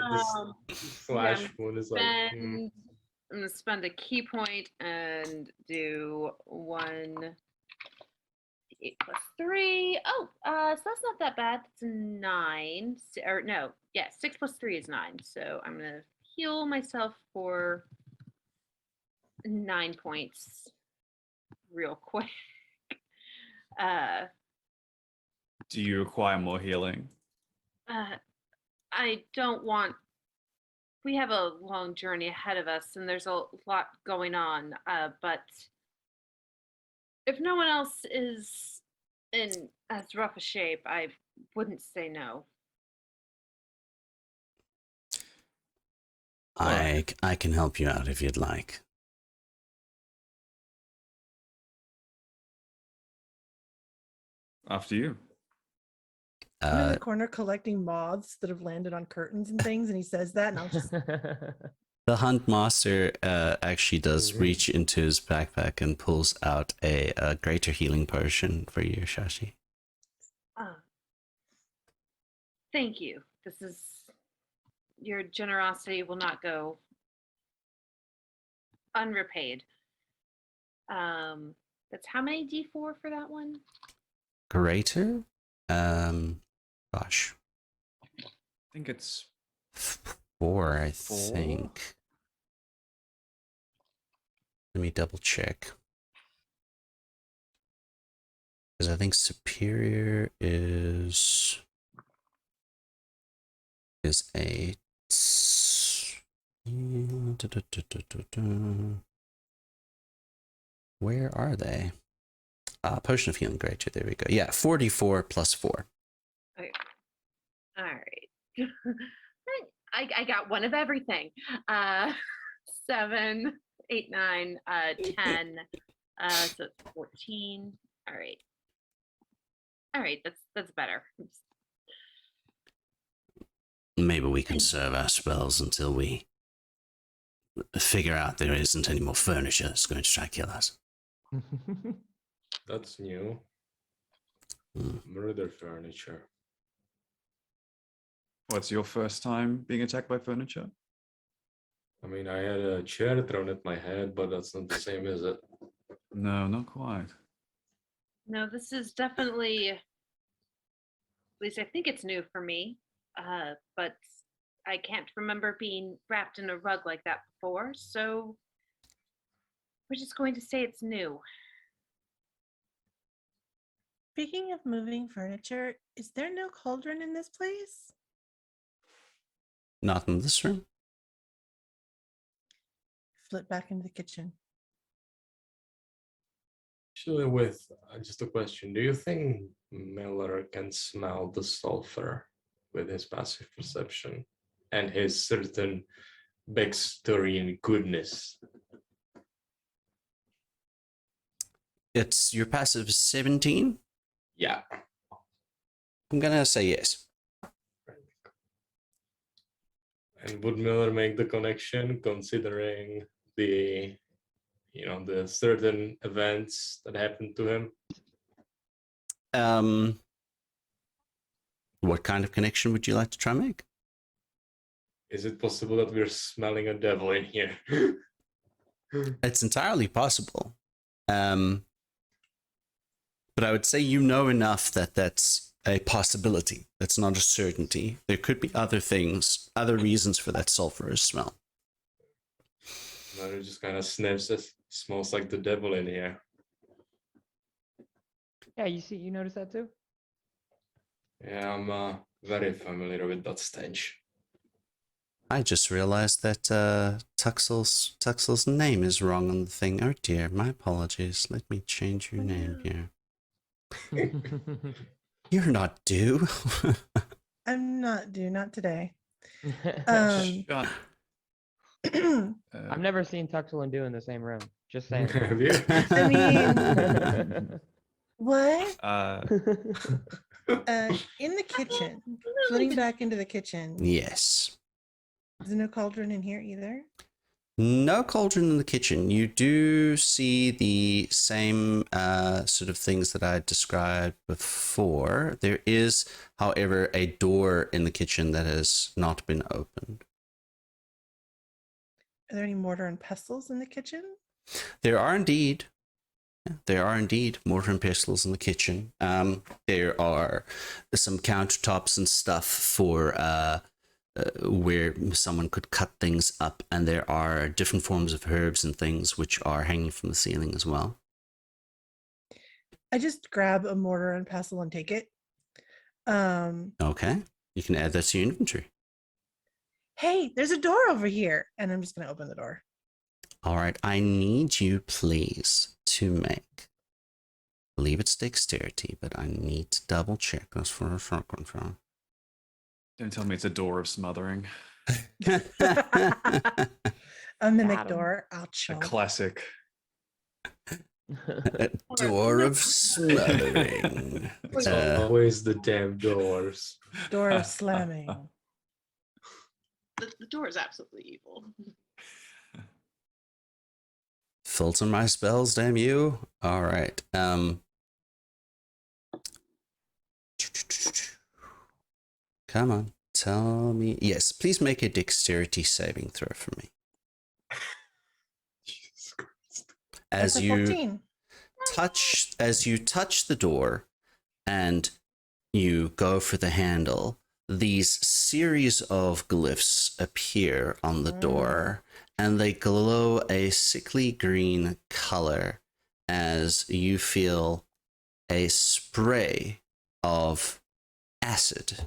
this flash yeah, wound. Is like, I'm gonna spend a key point and do 1 8 plus 3. Oh, so that's not that bad. It's 9. Or no, yeah, 6 plus 3 is 9. So I'm gonna heal myself for 9 points real quick. Do you require more healing? I don't want. We have a long journey ahead of us, and there's a lot going on. But if no one else is in as rough a shape, I wouldn't say no. I can help you out if you'd like. After you. I'm in the corner collecting moths that have landed on curtains and things, and he says that, and I'll just The hunt master actually does reach into his backpack and pulls out a greater healing potion for you, Shashi. Thank you. This is your generosity will not go unrepaid. That's how many D4 for that one? Greater? Gosh. I think it's 4, I 4? think. Let me double check. Because I think superior is 8. Where are they? Potion of healing greater. There we go. Yeah, 44 plus 4. Okay. All right. I got one of everything. 7, 8, 9, 10. So it's 14. All right. All right. That's better. Maybe we can serve our spells until we figure out there isn't any more furniture that's going to try to kill us. that's new. Murder furniture. What's your first time being attacked by furniture? I mean, I had a chair thrown at my head, but that's not the same, is it? No, not quite. No, this is definitely, at least I think it's new for me. But I can't remember being wrapped in a rug like that before, so we're just going to say it's new. Speaking of moving furniture, is there no cauldron in this place? Not in this room. Flip back into the kitchen. Actually, with just a question, do you think Miller can smell the sulfur with his passive perception and his certain backstory and goodness? It's your passive 17. Yeah. I'm gonna say yes. And would Miller make the connection considering the, the certain events that happened to him? What kind of connection would you like to try and make? Is it possible that we're smelling a devil in here? It's entirely possible. But I would say you know enough that that's a possibility. That's not a certainty. There could be other things, other reasons for that sulfurous smell. Miller just kind of sniffs it. Smells like the devil in here. Yeah, you notice that too? Yeah, I'm very familiar with that stench. I just realized that Tuxel's name is wrong on the thing. Oh dear, my apologies. Let me change your name here. You're not due. I'm not due, not today. Shut. I've never seen Tuxel and Dew in the same room. Just saying. Have you? I mean, what? In the kitchen, flitting back into the kitchen. Yes. There's no cauldron in here either. No cauldron in the kitchen. You do see the same sort of things that I described before. There is, however, a door in the kitchen that has not been opened. Are there any mortar and pestles in the kitchen? There are indeed. There are indeed mortar and pestles in the kitchen. There are some countertops and stuff for where someone could cut things up, and there are different forms of herbs and things which are hanging from the ceiling as well. I just grab a mortar and pestle and take it. Okay, you can add that to your inventory. Hey, there's a door over here, and I'm just going to open the door. All right, I need you, please, to make. I believe it's dexterity, but I need to double check this for a second. Don't tell me it's a door of smothering. A mimic Got 'em. door. A Ouch. classic. A door of smothering. It's always the damn doors. Door of slamming. The door is absolutely evil. Filter my spells, damn you. All right. Come on, tell me. Yes, please make a dexterity saving throw for me. Jesus Christ. As That's a you 14. touch the door and you go for the handle, these series of glyphs appear on the door, and they glow a sickly green color as you feel a spray of acid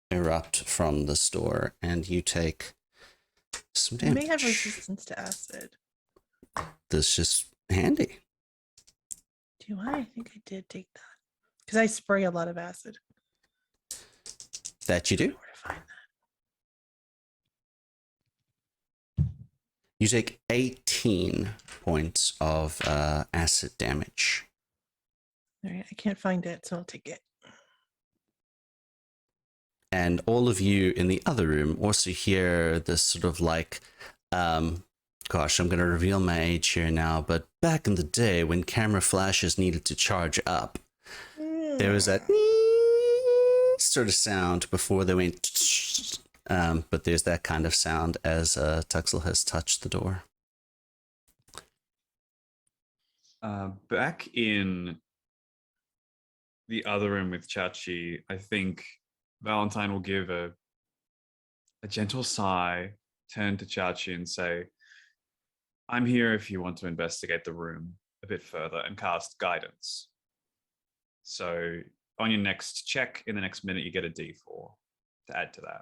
erupt from this door, and you take some You damage. may have resistance to acid. That's just handy. Do I? I think I did take that. Because I spray a lot of acid. That you do. Where to find You take 18 points of acid damage. that? All right, I can't find it, so I'll take it. And all of you in the other room also hear this sort of like, gosh, I'm going to reveal my age here now, but back in the day when camera flashes needed to charge up, there was that sort of sound before they went, but there's that kind of sound as Tuxel has touched the door. Back in the other room with Chachi, I think Valentine will give a gentle sigh, turn to Chachi and say, I'm here if you want to investigate the room a bit further and cast guidance. So on your next check, in the next minute, you get a D4 to add to that.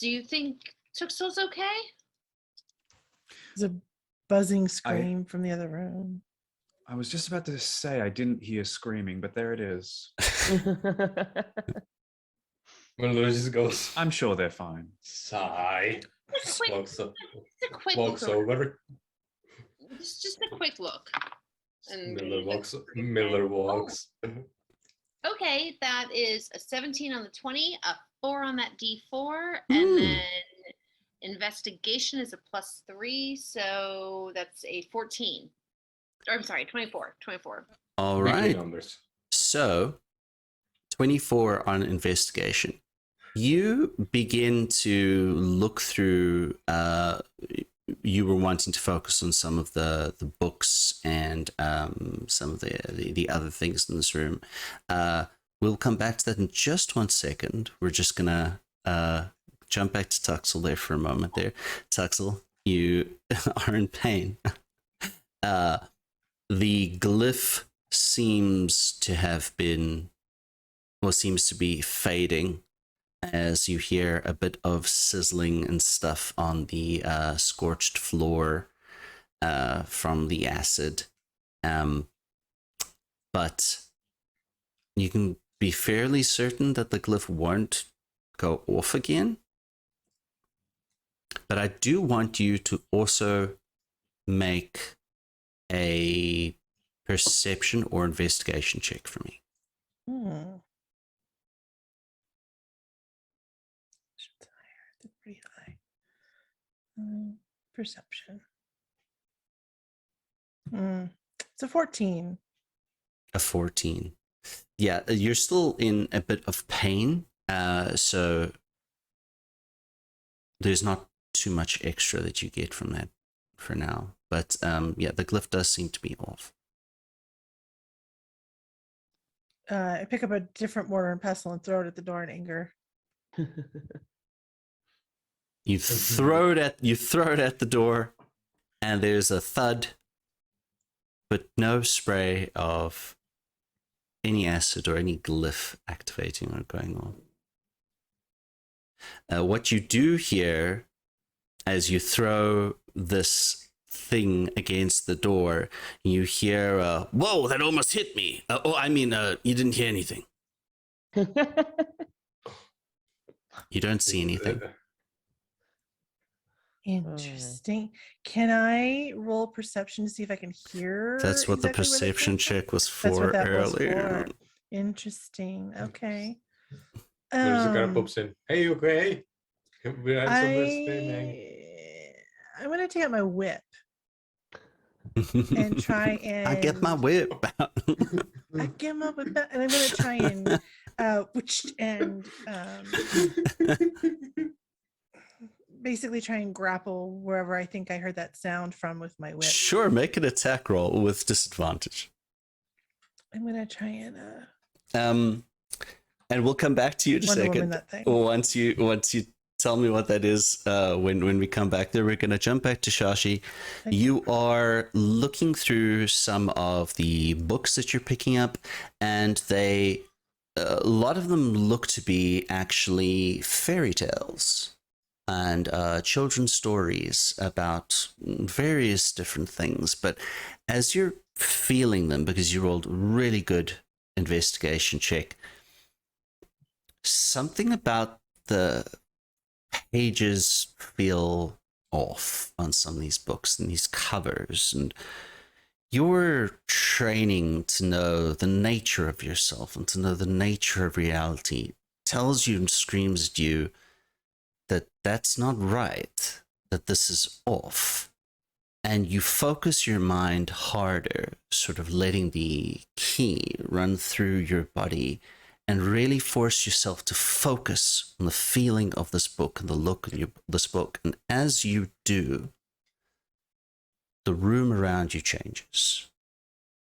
Do you think Tuxel's okay? There's a buzzing scream from the other room. I was just about to say I didn't hear screaming, but there it is. Miller just goes, I'm sure they're fine. sigh. Just quick- Walks, Just a quick walks look. over. Just a quick look. And Miller walks. okay, that is a 17 on the 20, a 4 on that D4, Hmm. and then investigation is a +3, so that's a 14. Or I'm sorry, 24. 24. All Big right. numbers. So, 24 on investigation. You begin to look through. You were wanting to focus on some of the books and some of the other things in this room. We'll come back to that in just 1 second. We're just gonna jump back to Tuxel there for a moment. There, Tuxel, you are in pain. The glyph seems to be fading as you hear a bit of sizzling and stuff on the scorched floor from the acid. But you can be fairly certain that the glyph won't go off again. But I do want you to also make a perception or investigation check for me. Hmm. It's higher. It's pretty high. Perception. It's a 14. A 14. Yeah, you're still in a bit of pain, so there's not too much extra that you get from that for now. But yeah, the glyph does seem to be off. I pick up a different mortar and pestle and throw it at the door in anger. You throw it at the door, and there's a thud, but no spray of any acid or any glyph activating or going on. What you do here, as you throw this thing against the door, you hear, "Whoa, that almost hit me." You didn't hear anything. You don't see anything. Interesting. Can I roll perception to see if I can hear? That's what exactly the perception check check was That's for what that earlier. was for. Interesting. Okay. There's a guy pops in. Hey, you okay? We had some screaming. I'm gonna take out my whip and try and I get my whip out. I get my whip out, and I'm gonna try and basically try and grapple wherever I think I heard that sound from with my whip. Sure, make an attack roll with disadvantage. I'm gonna try and and we'll come back to you in a Wonder Woman second. that thing. Once you tell me what that is, when we come back there, we're gonna jump back to Shashi. You are looking through some of the books that you're picking up, and a lot of them look to be actually fairy tales and children's stories about various different things. But as you're feeling them, because you rolled really good investigation check, something about the pages feel off on some of these books and these covers, and you're training to know the nature of yourself and to know the nature of reality tells you and screams at you that that's not right, that this is off. And you focus your mind harder, sort of letting the key run through your body and really force yourself to focus on the feeling of this book and the look of this book. And as you do, the room around you changes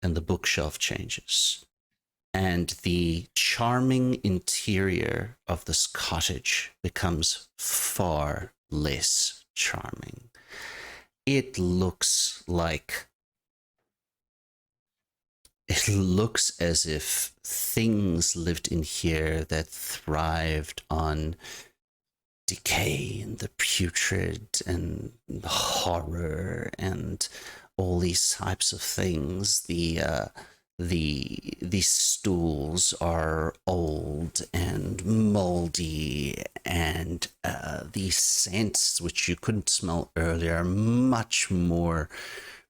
and the bookshelf changes. And the charming interior of this cottage becomes far less charming. It looks as if things lived in here that thrived on decay and the putrid and horror and all these types of things. The stools are old and moldy, and the scents which you couldn't smell earlier are much more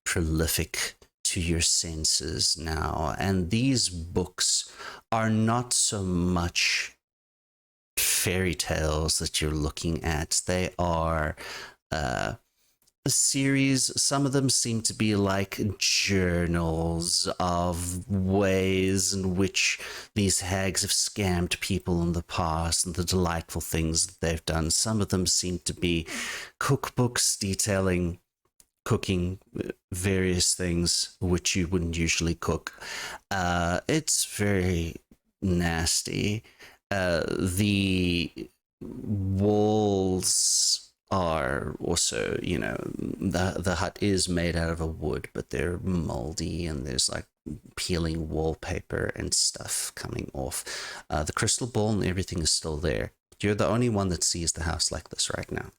prolific to your senses now, and these books are not so much fairy tales that you're looking at. They are a series. Some of them seem to be like journals of ways in which these hags have scammed people in the past and the delightful things that they've done. Some of them seem to be cookbooks detailing cooking various things which you wouldn't usually cook. It's very nasty. The walls are also, you know, the hut is made out of a wood, but they're moldy and there's like peeling wallpaper and stuff coming off. The crystal ball and everything is still there. You're the only one that sees the house like this right now.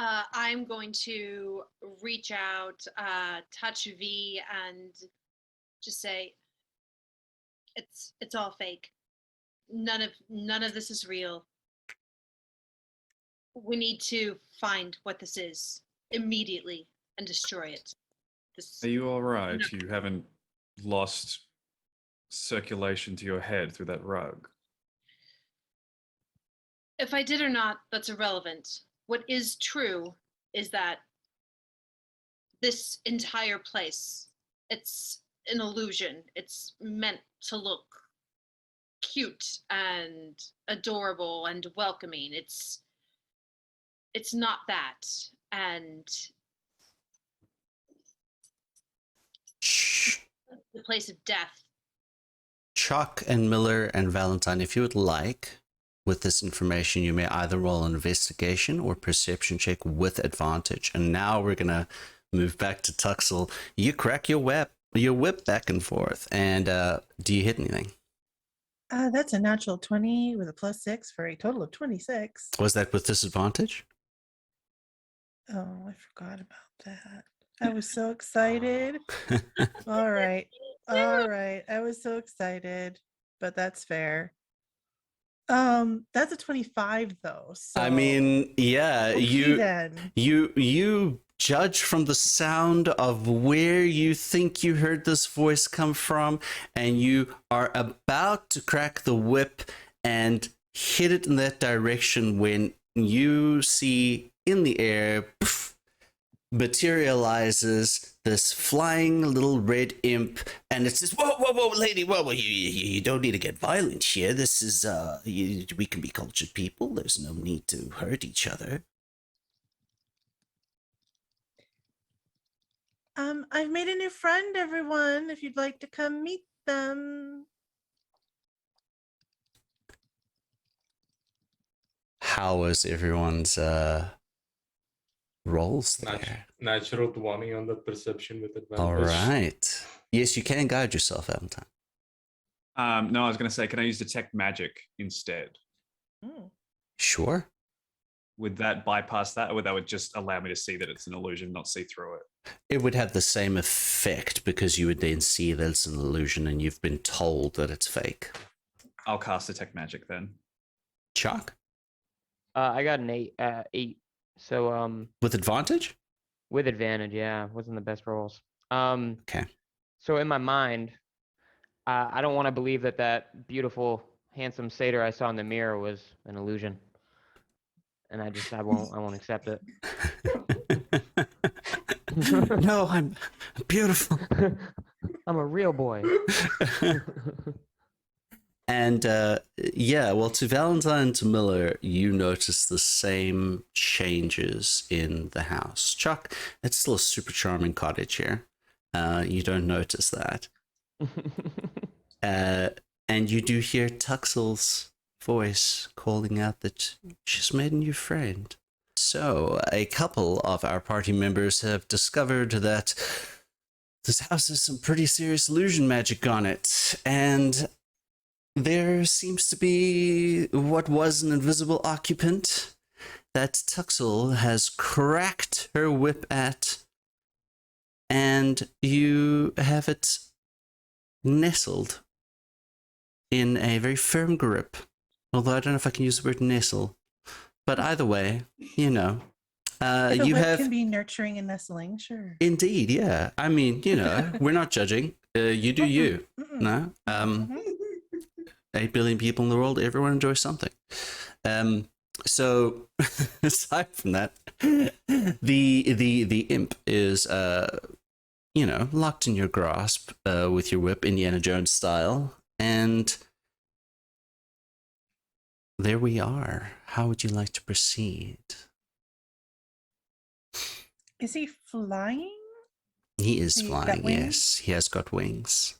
I'm going to reach out, touch V, and just say, "It's all fake. None of this is real. We need to find what this is immediately and destroy it." Are you all right? You haven't lost circulation to your head through that rug? If I did or not, that's irrelevant. What is true is that this entire place, it's an illusion. It's meant to look cute and adorable and welcoming. It's not that. And the place of death. Chuck and Miller and Valentine, if you would like, with this information, you may either roll an investigation or perception check with advantage. And now we're going to move back to Tuxel. You crack your whip back and forth. And do you hit anything? That's a natural 20 with a +6 for a total of 26. Was that with disadvantage? Oh, I forgot about that. I was so excited. All right. I was so excited, but that's fair. That's a 25 though. So I mean, yeah, okay, you judge from the sound of where you think you heard this voice come from, and you are about to crack the whip and hit it in that direction when you see in the air materializes this flying little red imp, and it says, whoa, lady, whoa, you don't need to get violent here. This is, we can be cultured people. There's no need to hurt each other. I've made a new friend, everyone, if you'd like to come meet them. How was everyone's, rolls there? Natural 20 on that perception with advantage. All right. Yes, you can guide yourself, Valentine. No, I was going to say, can I use detect magic instead? Sure. Would that bypass that, or would that just allow me to see that it's an illusion, not see through it? It would have the same effect because you would then see that it's an illusion and you've been told that it's fake. I'll cast detect magic then. Chuck? I got an 8. So With advantage? with advantage, yeah, wasn't the best rolls. Okay. So in my mind, I don't want to believe that beautiful, handsome satyr I saw in the mirror was an illusion, and I won't accept it. No, I'm beautiful. I'm a real boy. And yeah, well, to Valentine and to Miller, you notice the same changes in the house. Chuck, it's still a super charming cottage here. You don't notice that. And you do hear Tuxel's voice calling out that she's made a new friend. So, a couple of our party members have discovered that this house has some pretty serious illusion magic on it, and there seems to be what was an invisible occupant that Tuxel has cracked her whip at, and you have it nestled in a very firm grip. Although I don't know if I can use the word nestle. But either way, you know, If a You whip have can be nurturing and nestling, sure. indeed, yeah. I mean, we're not judging. You do you. Mm-mm. No. Mhm. 8 billion people in the world. Everyone enjoys something. So aside from that, the imp is locked in your grasp with your whip, Indiana Jones style, and there we are. How would you like to proceed? Is he flying? He is He's got flying. wings? Yes, he has got wings.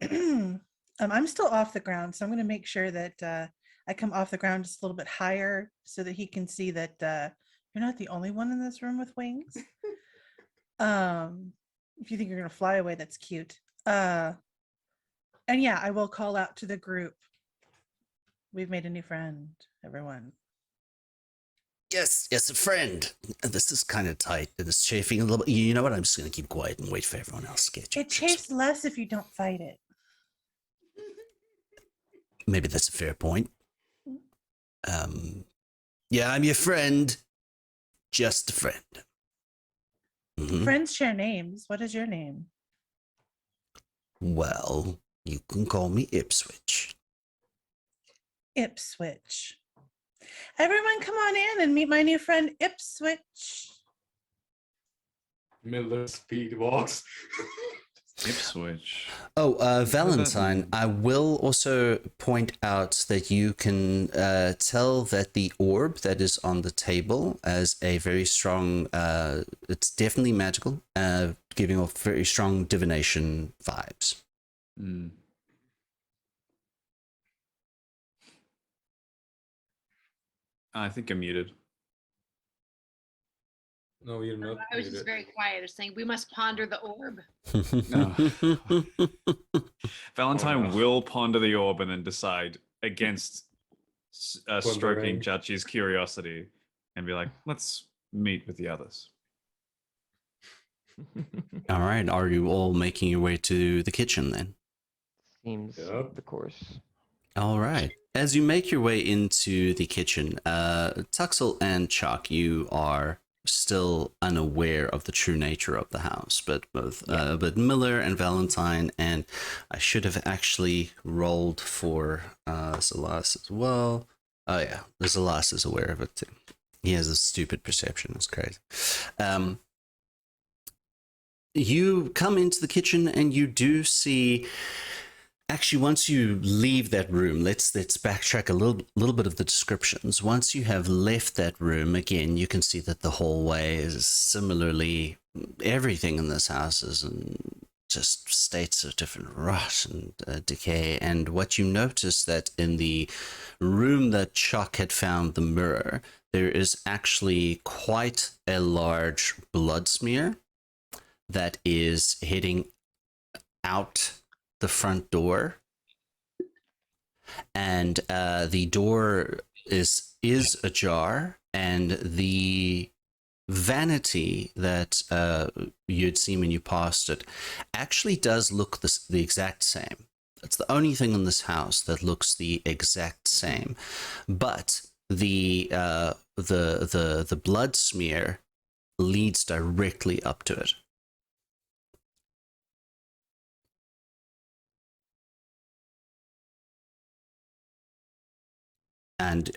I'm still off the ground, so I'm going to make sure that I come off the ground just a little bit higher so that he can see that you're not the only one in this room with wings. If you think you're going to fly away, that's cute. And yeah, I will call out to the group. We've made a new friend, everyone. Yes, a friend. This is kind of tight. It is chafing a little bit. You know what? I'm just going to keep quiet and wait for everyone else to get you. It chafes less if you don't fight it. Maybe that's a fair point. Yeah, I'm your friend. Just a friend. Mhm. Friends share names. What is your name? Well, you can call me Ipswich. Ipswich. Everyone come on in and meet my new friend Ipswich. Miller speed walks. Ipswich. Oh, that Valentine, mean? I will also point out that you can tell that the orb that is on the table has a very strong, it's definitely magical, giving off very strong divination vibes. Hmm. I think I'm muted. No, you're not. I was just very quiet. I was saying we must ponder the orb. Valentine Oh, no. will ponder the orb and then decide against stroking Pondering. Chachi's curiosity and be like, let's meet with the others. All right, are you all making your way to the kitchen then? Seems Yep. the course. All right. As you make your way into the kitchen, Tuxel and Chuck, you are still unaware of the true nature of the house, but but Miller and Valentine, and I should have actually rolled for Zelas as well. Oh yeah, Zelas is aware of it too. He has a stupid perception. It's crazy. You come into the kitchen and you do see. Actually, once you leave that room, let's backtrack a little bit of the descriptions. Once you have left that room, again, you can see that the hallway is similarly, everything in this house is in just states of different rot and decay. And what you notice that in the room that Chuck had found the mirror, there is actually quite a large blood smear that is heading out the front door, and the door is ajar, and the vanity that you had seen when you passed it actually does look the exact same. It's the only thing in this house that looks the exact same, but the blood smear leads directly up to it. And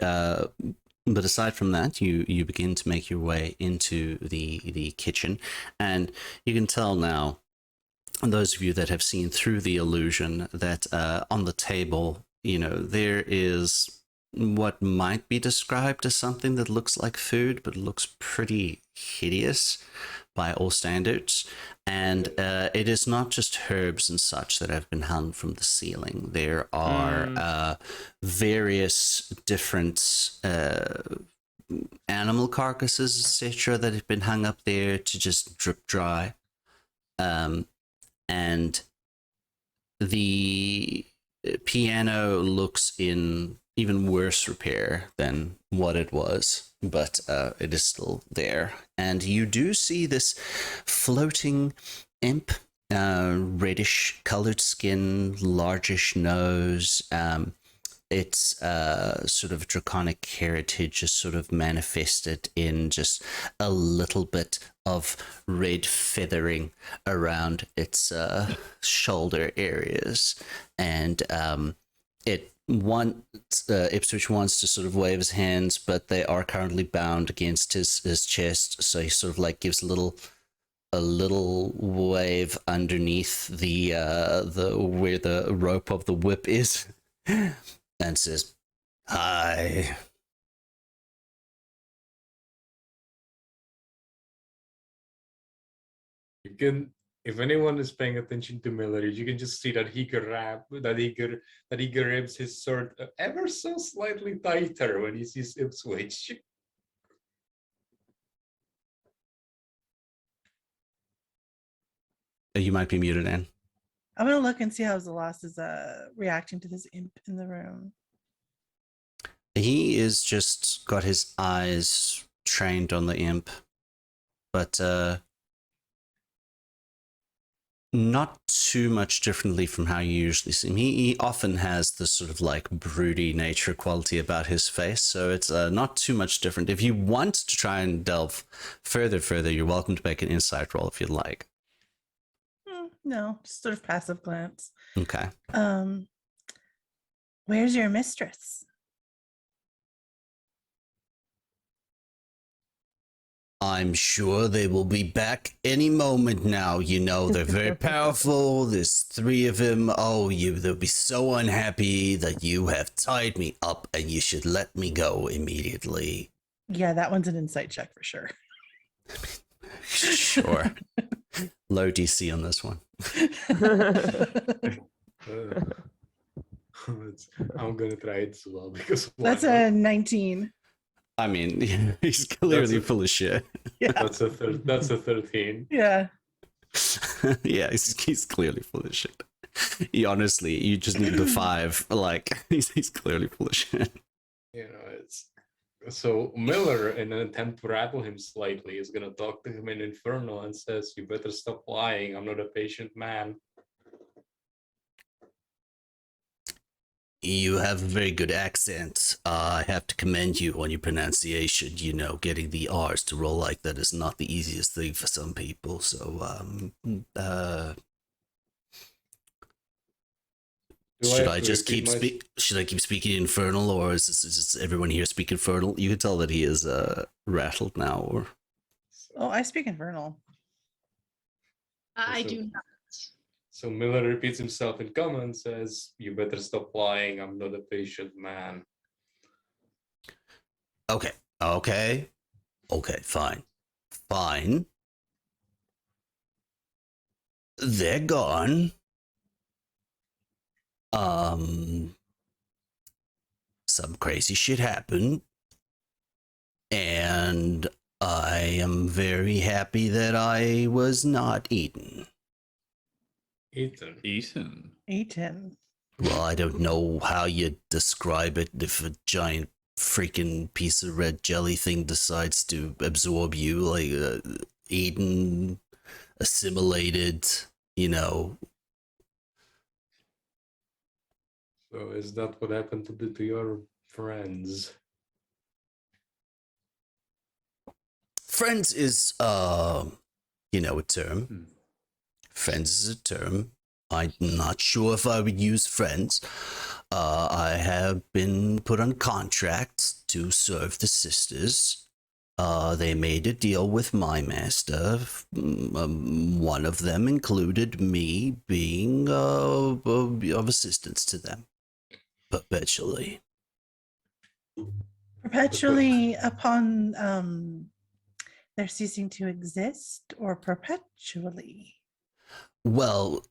but aside from that, you begin to make your way into the kitchen, and you can tell now, and those of you that have seen through the illusion, that on the table, there is what might be described as something that looks like food, but looks pretty hideous by all standards. And it is not just herbs and such that have been hung from the ceiling. There are various different animal carcasses, etc., that have been hung up there to just drip dry. And the piano looks in even worse repair than what it was, but it is still there. And you do see this floating imp, reddish colored skin, largish nose, its sort of draconic heritage is sort of manifested in just a little bit of red feathering around its shoulder areas, and Ipswich wants to sort of wave his hands, but they are currently bound against his chest, so he sort of like gives a little wave underneath the where the rope of the whip is, and says, "Hi." You can, if anyone is paying attention to Miller, you can just see that he grabs his sword ever so slightly tighter when he sees Ipswich. You might be muted, Anne. I'm gonna look and see how Zalas is reacting to this imp in the room. He is just got his eyes trained on the imp, but not too much differently from how you usually see him. He often has this sort of like broody nature quality about his face, so it's not too much different. If you want to try and delve further, you're welcome to make an insight roll if you'd like. No, just sort of passive glance. Okay. Where's your mistress? I'm sure they will be back any moment now. You know, they're very powerful. There's 3 of them. Oh, they'll be so unhappy that you have tied me up and you should let me go immediately. Yeah, that one's an insight check for sure. Sure. Low DC on this one. I'm gonna try it as well because That's a 19. I mean, he's clearly full of shit. Yeah. that's a 13. Yeah. Yeah, he's clearly full of shit. Honestly, you just need the 5. Like, he's clearly full of shit. You know, it's so Miller, in an attempt to rattle him slightly, is gonna talk to him in Infernal and says, "You better stop lying. I'm not a patient man." You have a very good accent. I have to commend you on your pronunciation. You know, getting the R's to roll like that is not the easiest thing for some people. So, should I just keep Should I keep speaking Infernal, or is everyone here speak Infernal? You can tell that he is rattled now. Or Oh, I speak Infernal. I So- do not. So Miller repeats himself in common and says, "You better stop lying. I'm not a patient man." okay, fine. They're gone. Some crazy shit happened, and I am very happy that I was not eaten. Eaten. Well, I don't know how you describe it. If a giant freaking piece of red jelly thing decides to absorb you, like eaten, assimilated, you know. So is that what happened to your friends? Friends is, a term. Friends is a term. I'm not sure if I would use friends. I have been put on contract to serve the sisters. They made a deal with my master. One of them included me being of assistance to them perpetually. Perpetually upon their ceasing to exist, or perpetually? Well,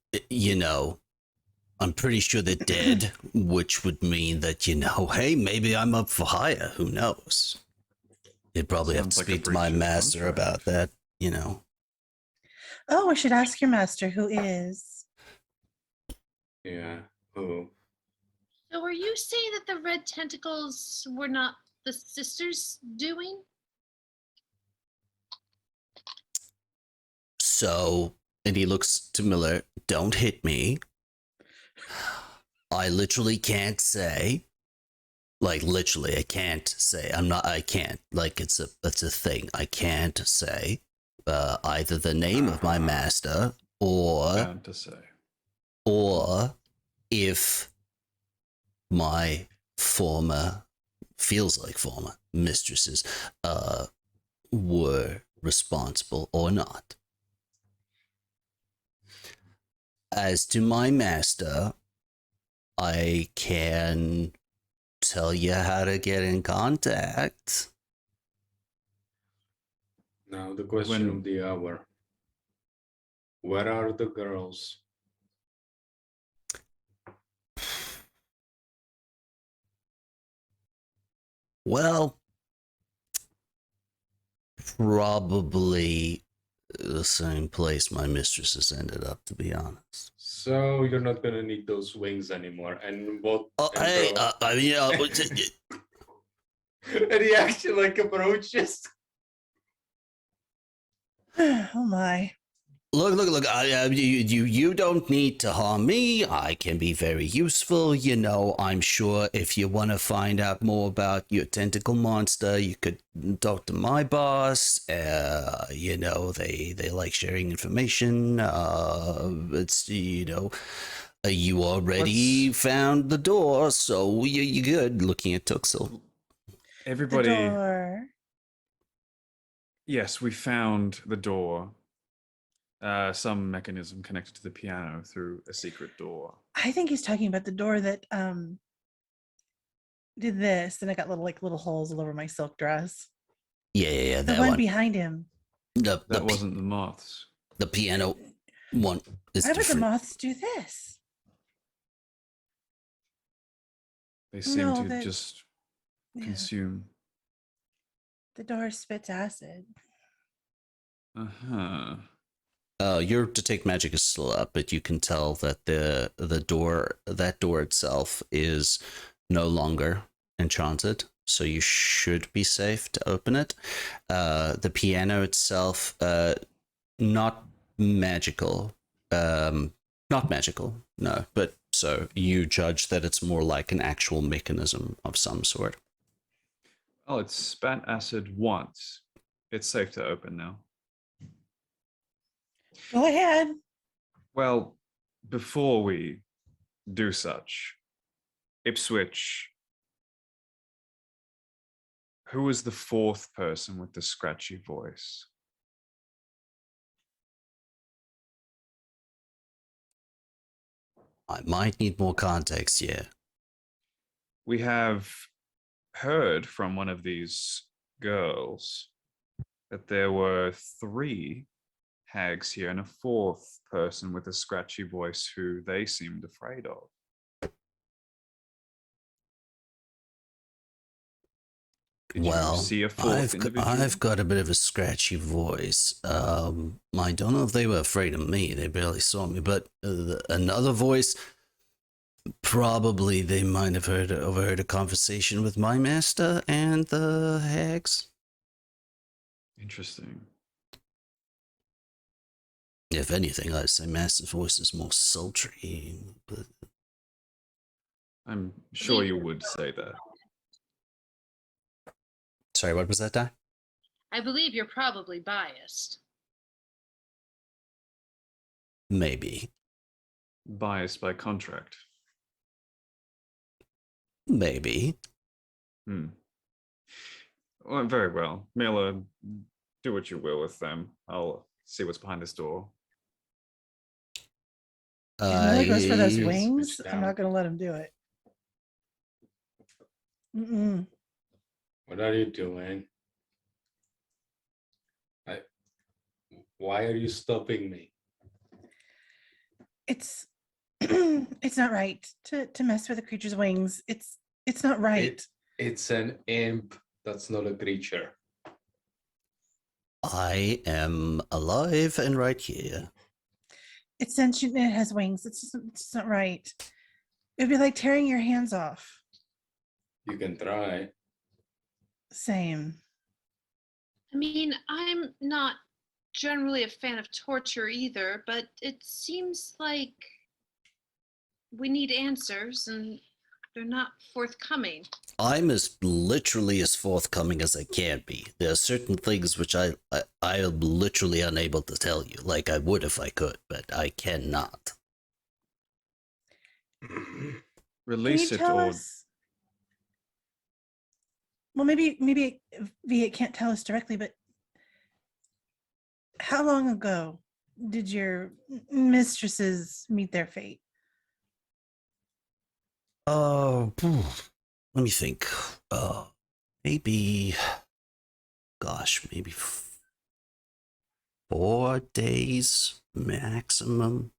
I'm pretty sure they're dead, which would mean that, hey, maybe I'm up for hire. Who knows? You'd probably have to Sounds like a speak to my breach of master contract. about that, Oh, I should ask your master who is. Yeah. Oh. So were you saying that the red tentacles were not the sisters doing? So, and he looks to Miller, don't hit me. I literally can't say. Like literally, I can't say. I can't. Like it's a thing. I can't say either the name of my master Bound to say. or if my former mistresses were responsible or not. As to my master, I can tell you how to get in contact. Now the question When- of the hour. Where are the girls? Well, probably the same place my mistresses ended up, to be honest. So you're not gonna need those wings anymore. And what? Oh, and hey, bro- I mean, and he actually like approaches. Oh my. look. You don't need to harm me. I can be very useful. You know, I'm sure if you want to find out more about your tentacle monster, you could talk to my boss. You know, they like sharing information. It's you already found the door, so you're good. Looking at Tuxel. The Everybody. door. Yes, we found the door. Some mechanism connected to the piano through a secret door. I think he's talking about the door that did this, and I got little holes all over my silk dress. Yeah, The that one one. behind him. That wasn't the moths. The piano one is Why would the different. moths do this? They seem No, to that- just Yeah, consume. the door spits acid. Uh-huh. Your detect magic is still up, but you can tell that that door itself is no longer enchanted, so you should be safe to open it. The piano itself, not magical, not magical, no. But so you judge that it's more like an actual mechanism of some sort. Oh, it's spat acid once. It's safe to open now. Go ahead. Well, before we do such, Ipswich, who was the fourth person with the scratchy voice? I might need more context, yeah. We have heard from one of these girls that there were 3 hags here and a 4th person with a scratchy voice who they seemed afraid of. Did you see a 4th individual? I've got a bit of a scratchy voice. I don't know if they were afraid of me. They barely saw me, but another voice. Probably they might have overheard a conversation with my master and the hags. Interesting. If anything, I'd say master's voice is more sultry. But I'm sure you would say that. sorry, what was that, Di? I believe you're probably biased. Maybe. Biased by contract. Maybe. Well, very well. Miller, do what you will with them. I'll see what's behind this door. If Miller goes for those I- wings, switch I'm down. not going to let him do it. Mm-mm. What are you doing? Why are you stopping me? It's it's not right to mess with a creature's wings. It's not right. It's an imp. That's not a creature. I am alive and right here. It's sentient and it has wings. It's not right. It'd be like tearing your hands off. You can try. Same. I mean, I'm not generally a fan of torture either, but it seems like we need answers, and they're not forthcoming. I'm as literally as forthcoming as I can be. There are certain things which I am literally unable to tell you. Like I would if I could, but I cannot. Can Release you it tell or us? Well, maybe V it can't tell us directly, but how long ago did your mistresses meet their fate? Let me think. Maybe, gosh, maybe 4 days maximum.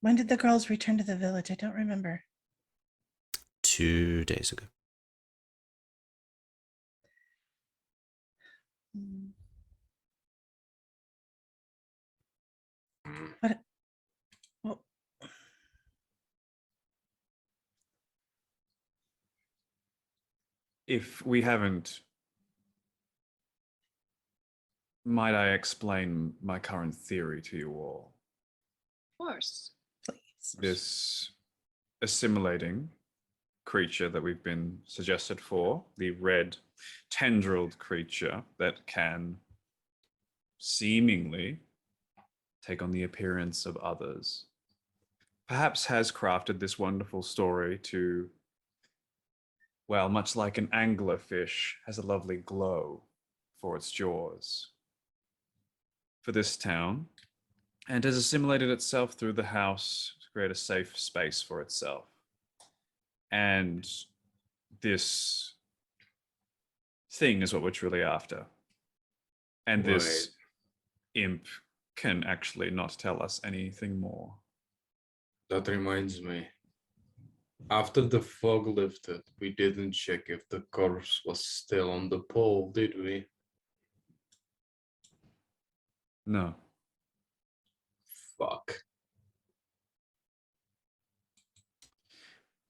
When did the girls return to the village? I don't remember. 2 days ago. Mm. Mm. What? Well, if we haven't, might I explain my current theory to you all? Of course. please. This assimilating creature that we've been suggested for, the red tendrilled creature that can seemingly take on the appearance of others, perhaps has crafted this wonderful story to, well, much like an anglerfish has a lovely glow for its jaws, for this town, and has assimilated itself through the house to create a safe space for itself. And this thing is what we're truly after. And this imp can actually not tell us anything more. That reminds me. After the fog lifted, we didn't check if the corpse was still on the pole, did we? No. Fuck.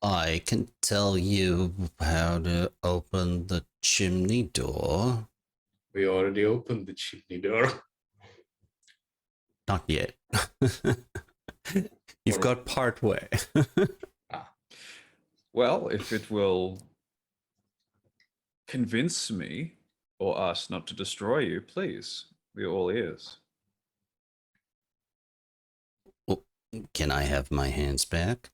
I can tell you how to open the chimney door. We already opened the chimney door. Not yet. You've got part way. Well, if it will convince me or us not to destroy you, please, we're all ears. Well, can I have my hands back?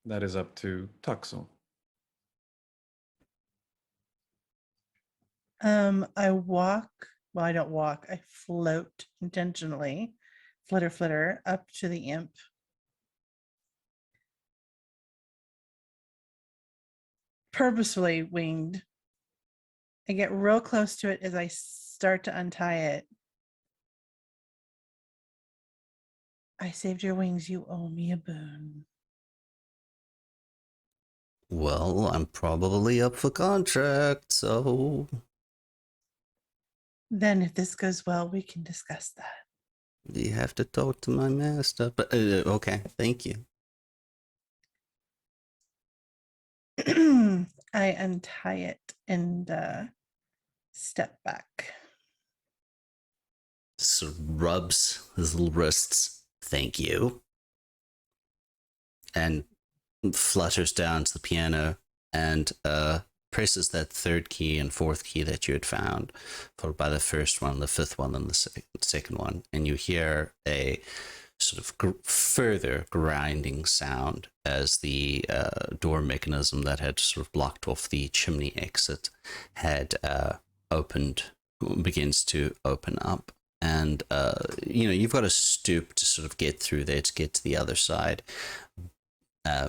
That is up to Tuxel. I walk. Well, I don't walk. I float intentionally, flitter up to the imp. Purposefully winged. I get real close to it as I start to untie it. I saved your wings. You owe me a boon. Well, I'm probably up for contract, so Then, if this goes well, we can discuss that. you have to talk to my master. But okay, thank you. I untie it and step back. Sort of rubs his little wrists. Thank you. And flutters down to the piano and presses that third key and fourth key that you had found, followed by the first one, the fifth one, and the second one. And you hear a sort of further grinding sound as the door mechanism that had sort of blocked off the chimney exit had begins to open up. And, you've got to stoop to sort of get through there to get to the other side,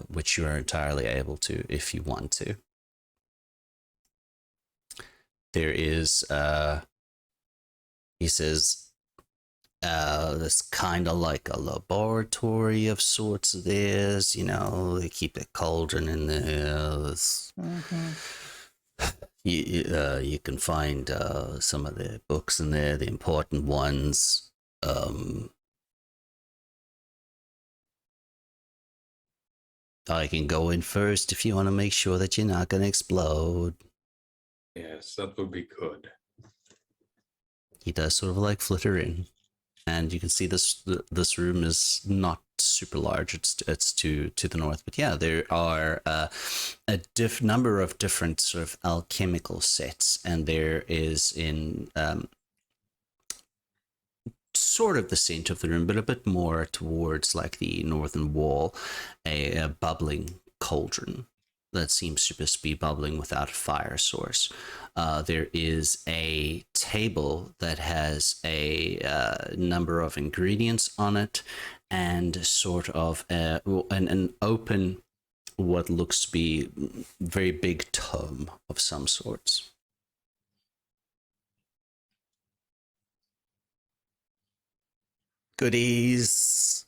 which you are entirely able to if you want to. There is, he says, there's kind of like a laboratory of sorts of theirs, they keep a cauldron in there. You can find some of the books in there, the important ones. I can go in first if you want to make sure that you're not going to explode. Yes, that would be good. He does sort of like flitter in, and you can see this room is not super large. It's to the north. But yeah, there are a number of different sort of alchemical sets, and there is in sort of the center of the room, but a bit more towards like the northern wall, a bubbling cauldron that seems to just be bubbling without a fire source. There is a table that has a number of ingredients on it, and sort of an open, what looks to be very big tome of some sorts. Goodies.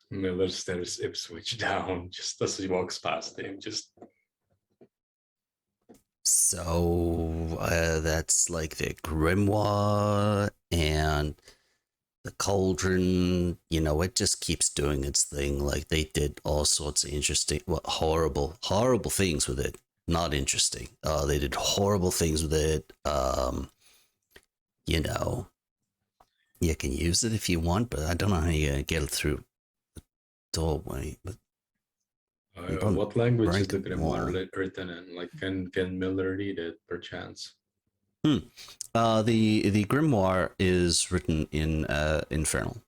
Miller stares Ipswich down just as he walks past him. Just So that's like the grimoire and the cauldron. You know, it just keeps doing its thing. Like they did all sorts of interesting, horrible things with it. Not interesting. They did horrible things with it. You know, you can use it if you want, but I don't know how you're gonna get it through the doorway. But don't what language is break the the wall. grimoire written in? Like, can Miller read it perchance? The grimoire is written in Infernal.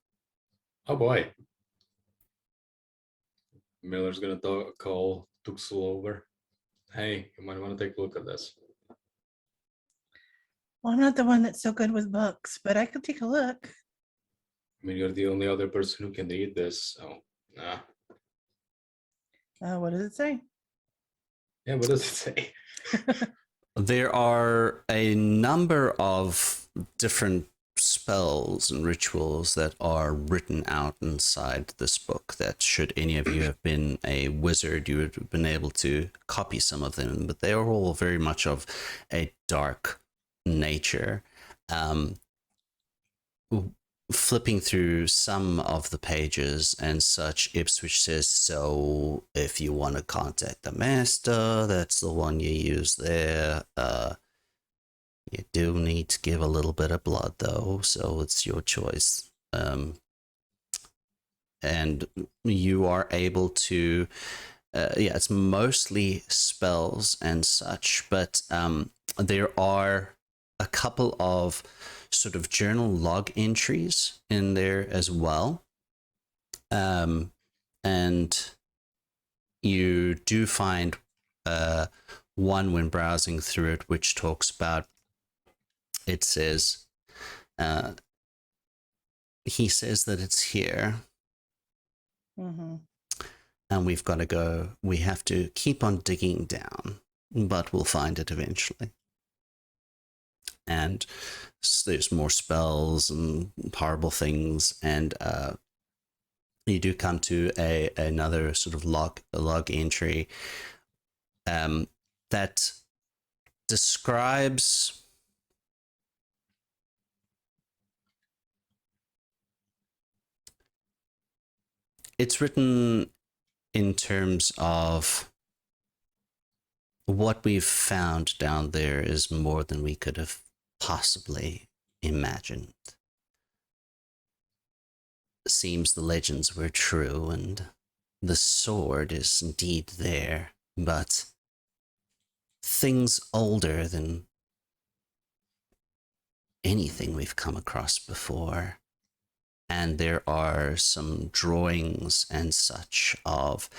Oh boy. Miller's gonna call Tuxel over. Hey, you might want to take a look at this. Well, I'm not the one that's so good with books, but I could take a look. I mean, you're the only other person who can read this, so nah. What does it say? Yeah, what does it say? There are a number of different spells and rituals that are written out inside this book that, should any of you have been a wizard, you would have been able to copy some of them, but they are all very much of a dark nature. Flipping through some of the pages and such, Ipswich says, so if you want to contact the master, that's the one you use there. You do need to give a little bit of blood, though, so it's your choice. And you are able to, it's mostly spells and such, but there are a couple of sort of journal log entries in there as well. And you do find one when browsing through it, which talks about, it says, he says that it's here. Mm-hmm. And we've got to go, we have to keep on digging down, but we'll find it eventually. And there's more spells and horrible things, and you do come to another sort of log entry that describes it's written in terms of what we've found down there is more than we could have possibly imagined. Seems the legends were true, and the sword is indeed there, but things older than anything we've come across before. And there are some drawings and such of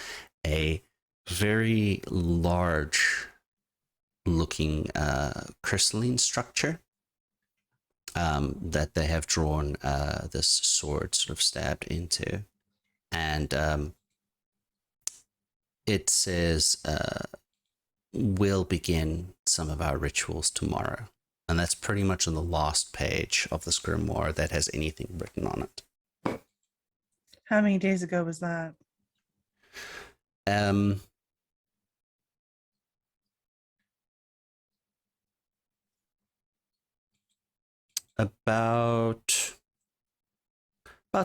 a very large looking crystalline structure that they have drawn this sword sort of stabbed into. And it says, we'll begin some of our rituals tomorrow. And that's pretty much on the last page of this grimoire that has anything written on it. How many days ago was that? About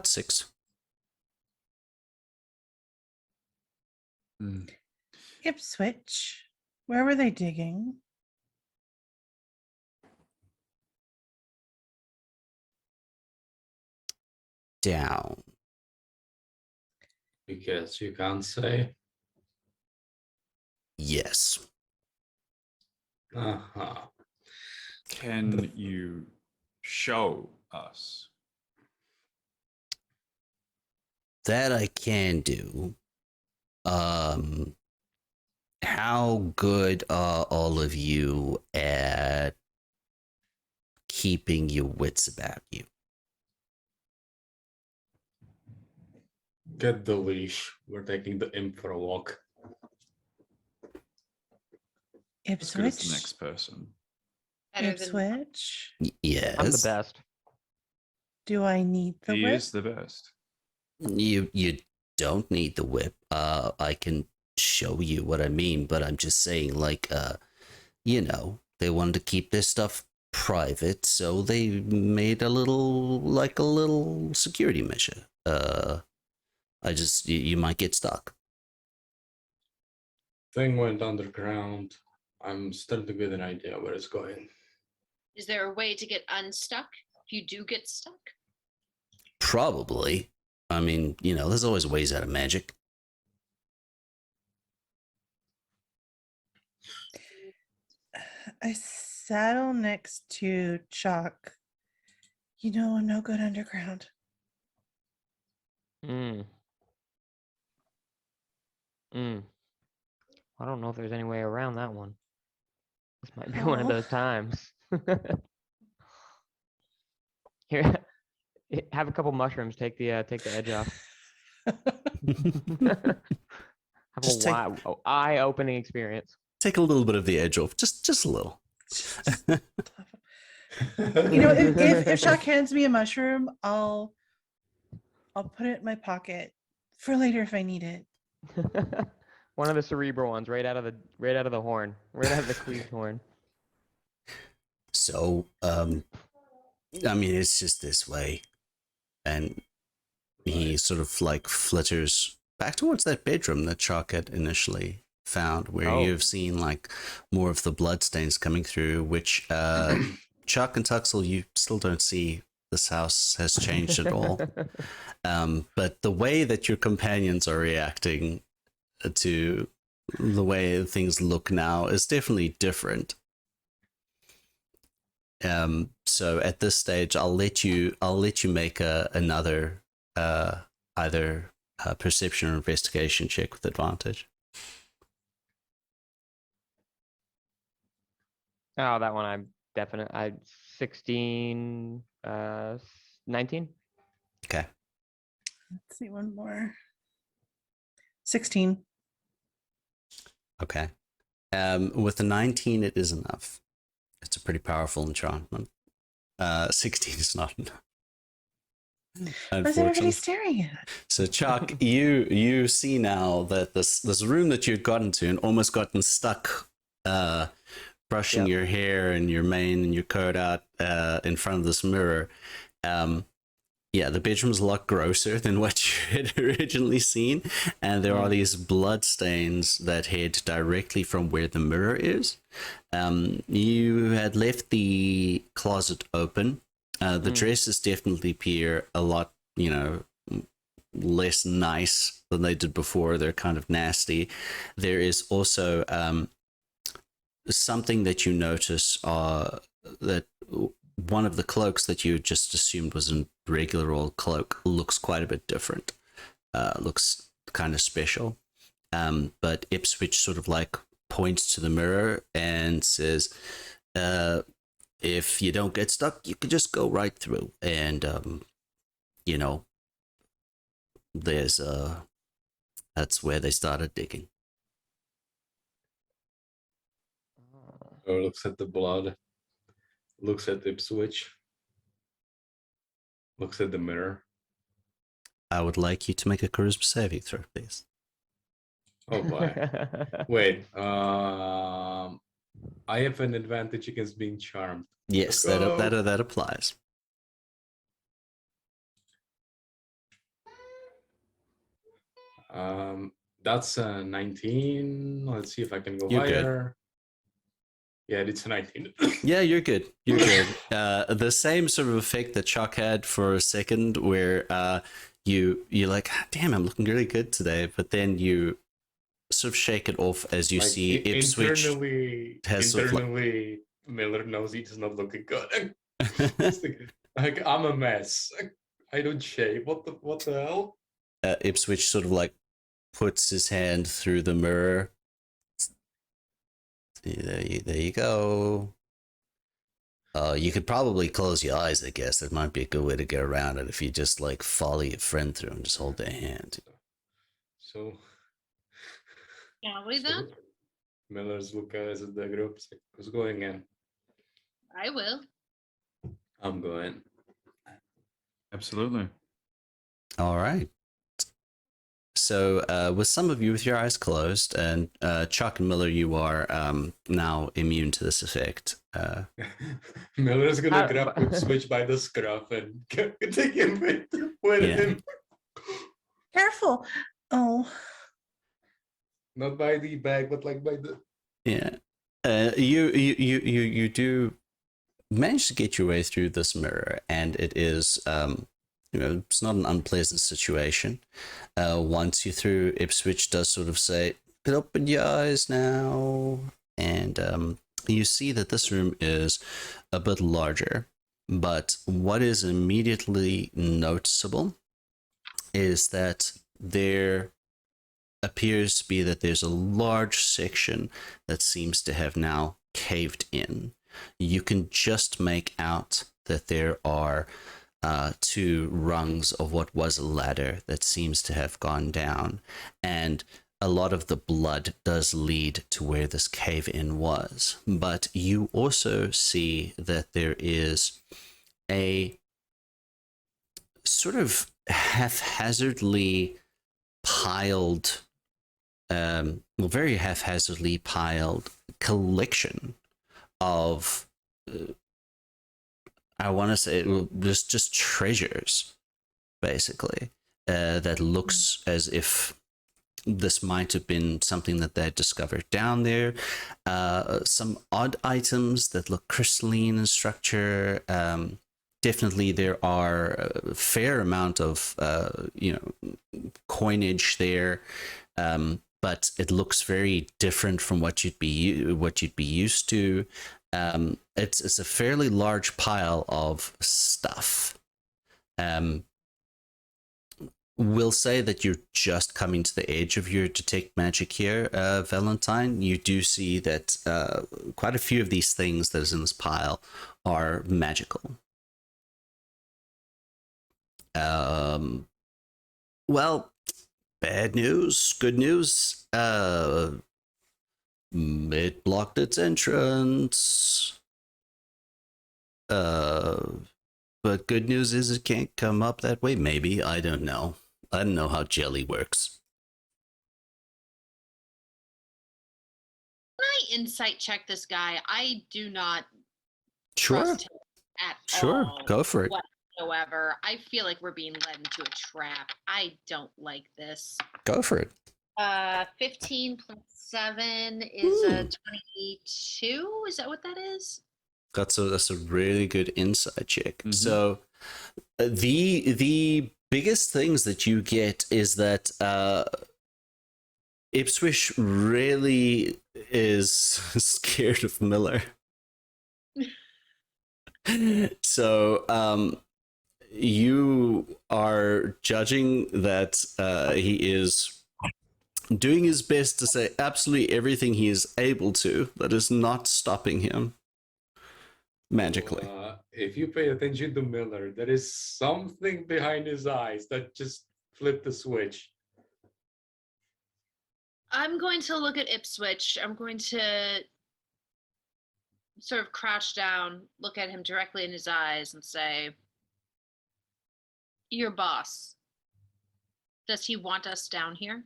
6. Ipswich. Where were they digging? down? Because you can't say. Yes. Uh-huh. Can you show us? That I can do. How good are all of you at keeping your wits about you? Get the leash. We're taking the imp for a walk. As good as the Ipswich. next person. Better than Ipswich. Yes. I'm the best. Do I need the He whip? is the best. You don't need the whip. I can show you what I mean, but I'm just saying, like, they wanted to keep their stuff private, so they made a little security measure. You might get stuck. Thing went underground. I'm starting to get an idea where it's going. Is there a way to get unstuck if you do get stuck? Probably. I mean, there's always ways out of magic. I saddle next to Chuck. I'm no good underground. Mm. I don't know if there's any way around that one. This might be one of Oh. those times. Here, have a couple mushrooms. Take the edge off. Have Just a take- eye-opening experience. Take a little bit of the edge off, just a little. If Chuck hands me a mushroom, I'll put it in my pocket for later if I need it. One of the cerebral ones, right out of the horn, right out of the cleaved horn. So, it's just this way. And he sort of like flitters back towards that bedroom that Chuck had initially found, where Oh. you've seen like more of the bloodstains coming through, which Chuck and Tuxel, you still don't see. This house has changed at all. But the way that your companions are reacting to the way things look now is definitely different. So at this stage, I'll let you make another either perception or investigation check with advantage. Oh, that one I 16, 19. Okay. Let's see one more. 16. Okay. With the 19, it is enough. It's a pretty powerful enchantment. 16 is not enough. What's everybody staring at? So Chuck, you see now that this room that you'd gotten to and almost gotten stuck brushing Yep. your hair and your mane and your coat out in front of this mirror. The bedroom's a lot grosser than what you had originally seen, and there are these blood stains that head directly from where the mirror is. You had left the closet open. The dresses definitely appear a lot, less nice than they did before. They're kind of nasty. There is also something that you notice that one of the cloaks that you just assumed was a regular old cloak looks quite a bit different. Looks kind of special. But Ipswich sort of like points to the mirror and says, if you don't get stuck, you can just go right through. And, there's that's where they started digging. Or looks at the blood. Looks at Ipswich. Looks at the mirror. I would like you to make a charisma saving throw, please. Oh boy. Wait. I have an advantage against being charmed. Yes, Let's go. that applies. That's 19. Let's see if I can go You're good. higher. Yeah, it's a 19. Yeah, you're good. You're good. The same sort of effect that Chuck had for a second, where you're like, "Ah, damn, I'm looking really good today," but then you sort of shake it off as you Like, see Ipswich has sort of internally, Miller knows he's not looking good. He's like, I'm a mess. I don't shave. What the hell? Ipswich sort of like puts his hand through the mirror. There you go. You could probably close your eyes, I guess. That might be a good way to get around it if you just like follow your friend through and just hold their hand. So Yeah, what are you doing? Miller's look at the group. Like, who's going in? I will. I'm going. Absolutely. All right. So, with some of you with your eyes closed, and Chuck and Miller, you are now immune to this effect. Miller's gonna Uh, grab but- Switch by the scruff and take him with Yeah. him. Careful. Oh, Not by the bag, but like by the. Yeah. You do manage to get your way through this mirror, and it is it's not an unpleasant situation. Once you're through, Ipswich does sort of say, "Open your eyes now," and you see that this room is a bit larger. But what is immediately noticeable is that there appears to be that there's a large section that seems to have now caved in. You can just make out that there are two rungs of what was a ladder that seems to have gone down, and a lot of the blood does lead to where this cave in was. But you also see that there is a sort of haphazardly piled very haphazardly piled collection of I want to say just treasures, basically, that looks as if this might have been something that they discovered down there. Some odd items that look crystalline in structure. Definitely, there are a fair amount of coinage there. But it looks very different from what you'd be used to. It's a fairly large pile of stuff. We'll say that you're just coming to the edge of your detect magic here, Valentine. You do see that quite a few of these things that is in this pile are magical. Well, bad news, good news. It blocked its entrance. But good news is it can't come up that way. Maybe, I don't know. I don't know how jelly works. Can I insight check this guy? I do not Sure, trust him at sure, all go for it. whatsoever. I feel like we're being led into a trap. I don't like this. Go for it. 15 plus 7 is a 22. Is that what that is? That's a really good insight check. Mhm. So the biggest things that you get is that Ipswich really is scared of Miller. So you are judging that he is doing his best to say absolutely everything he is able to. That is not stopping him magically. If you pay attention to Miller, there is something behind his eyes that just flipped the switch. I'm going to look at Ipswich. I'm going to sort of crouch down, look at him directly in his eyes, and say, "Your boss. Does he want us down here?"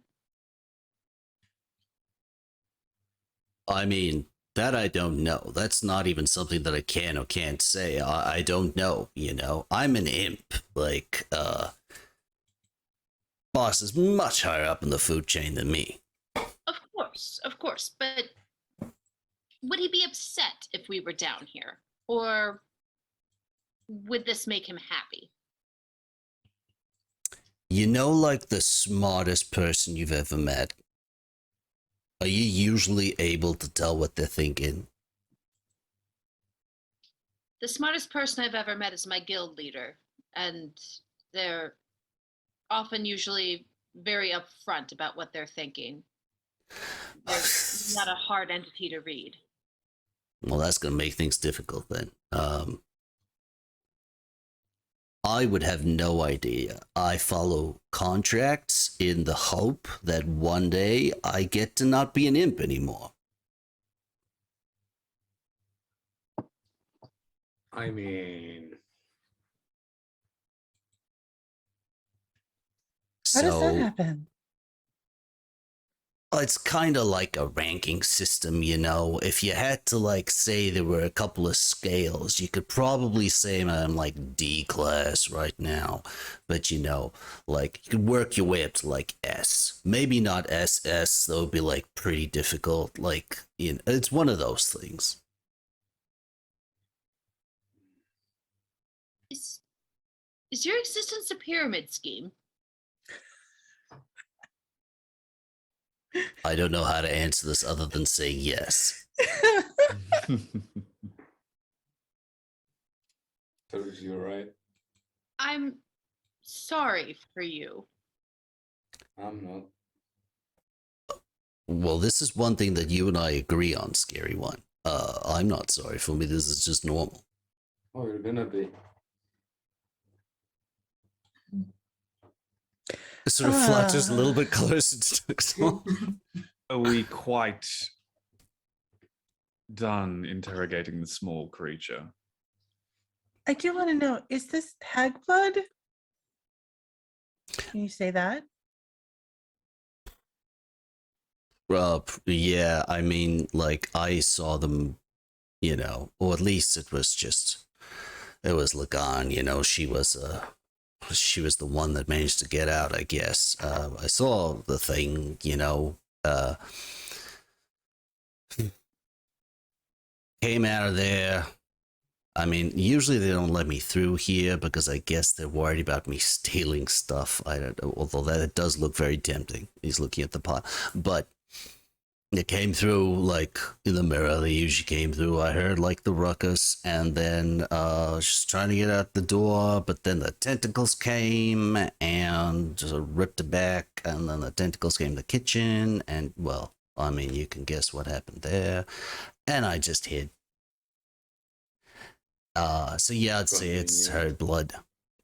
I mean, that I don't know. That's not even something that I can or can't say. I don't know, you know. I'm an imp. Like, boss is much higher up in the food chain than me. Of course, but would he be upset if we were down here? Or would this make him happy? You know, like the smartest person you've ever met? Are you usually able to tell what they're thinking? The smartest person I've ever met is my guild leader, and they're often usually very upfront about what they're thinking. They're not a hard entity to read. Well, that's going to make things difficult then. I would have no idea. I follow contracts in the hope that one day I get to not be an imp anymore. I mean, How does that So happen? it's kind of like a ranking system, you know. If you had to like say there were a couple of scales, you could probably say I'm like D class right now. But you know, like you could work your way up to like S. Maybe not SS, that would be like pretty difficult. Like, you know, it's one of those things. Is your existence a pyramid scheme? I don't know how to answer this other than say yes. serves you right. I'm sorry for you. I'm not. Well, this is one thing that you and I agree on, Scary One. I'm not sorry. For me, this is just normal. Oh, you're gonna be. It sort of flutters a little bit closer to Tuxel. Are we quite done interrogating the small creature? I do want to know, is this hag blood? Can you say that? Yeah, I mean, like, I saw them, you know, or at least it was Lagan, you know, she was the one that managed to get out, I guess. I saw the thing, you know, came out of there. I mean, usually they don't let me through here because I guess they're worried about me stealing stuff. I don't know, although that does look very tempting. He's looking at the pot, but it came through like in the mirror. They usually came through. I heard like the ruckus, and then just trying to get out the door, but then the tentacles came and just ripped it back, and then the tentacles came to the kitchen, and well, I mean, you can guess what happened there, and I just hid. So yeah, I'd say it's her blood.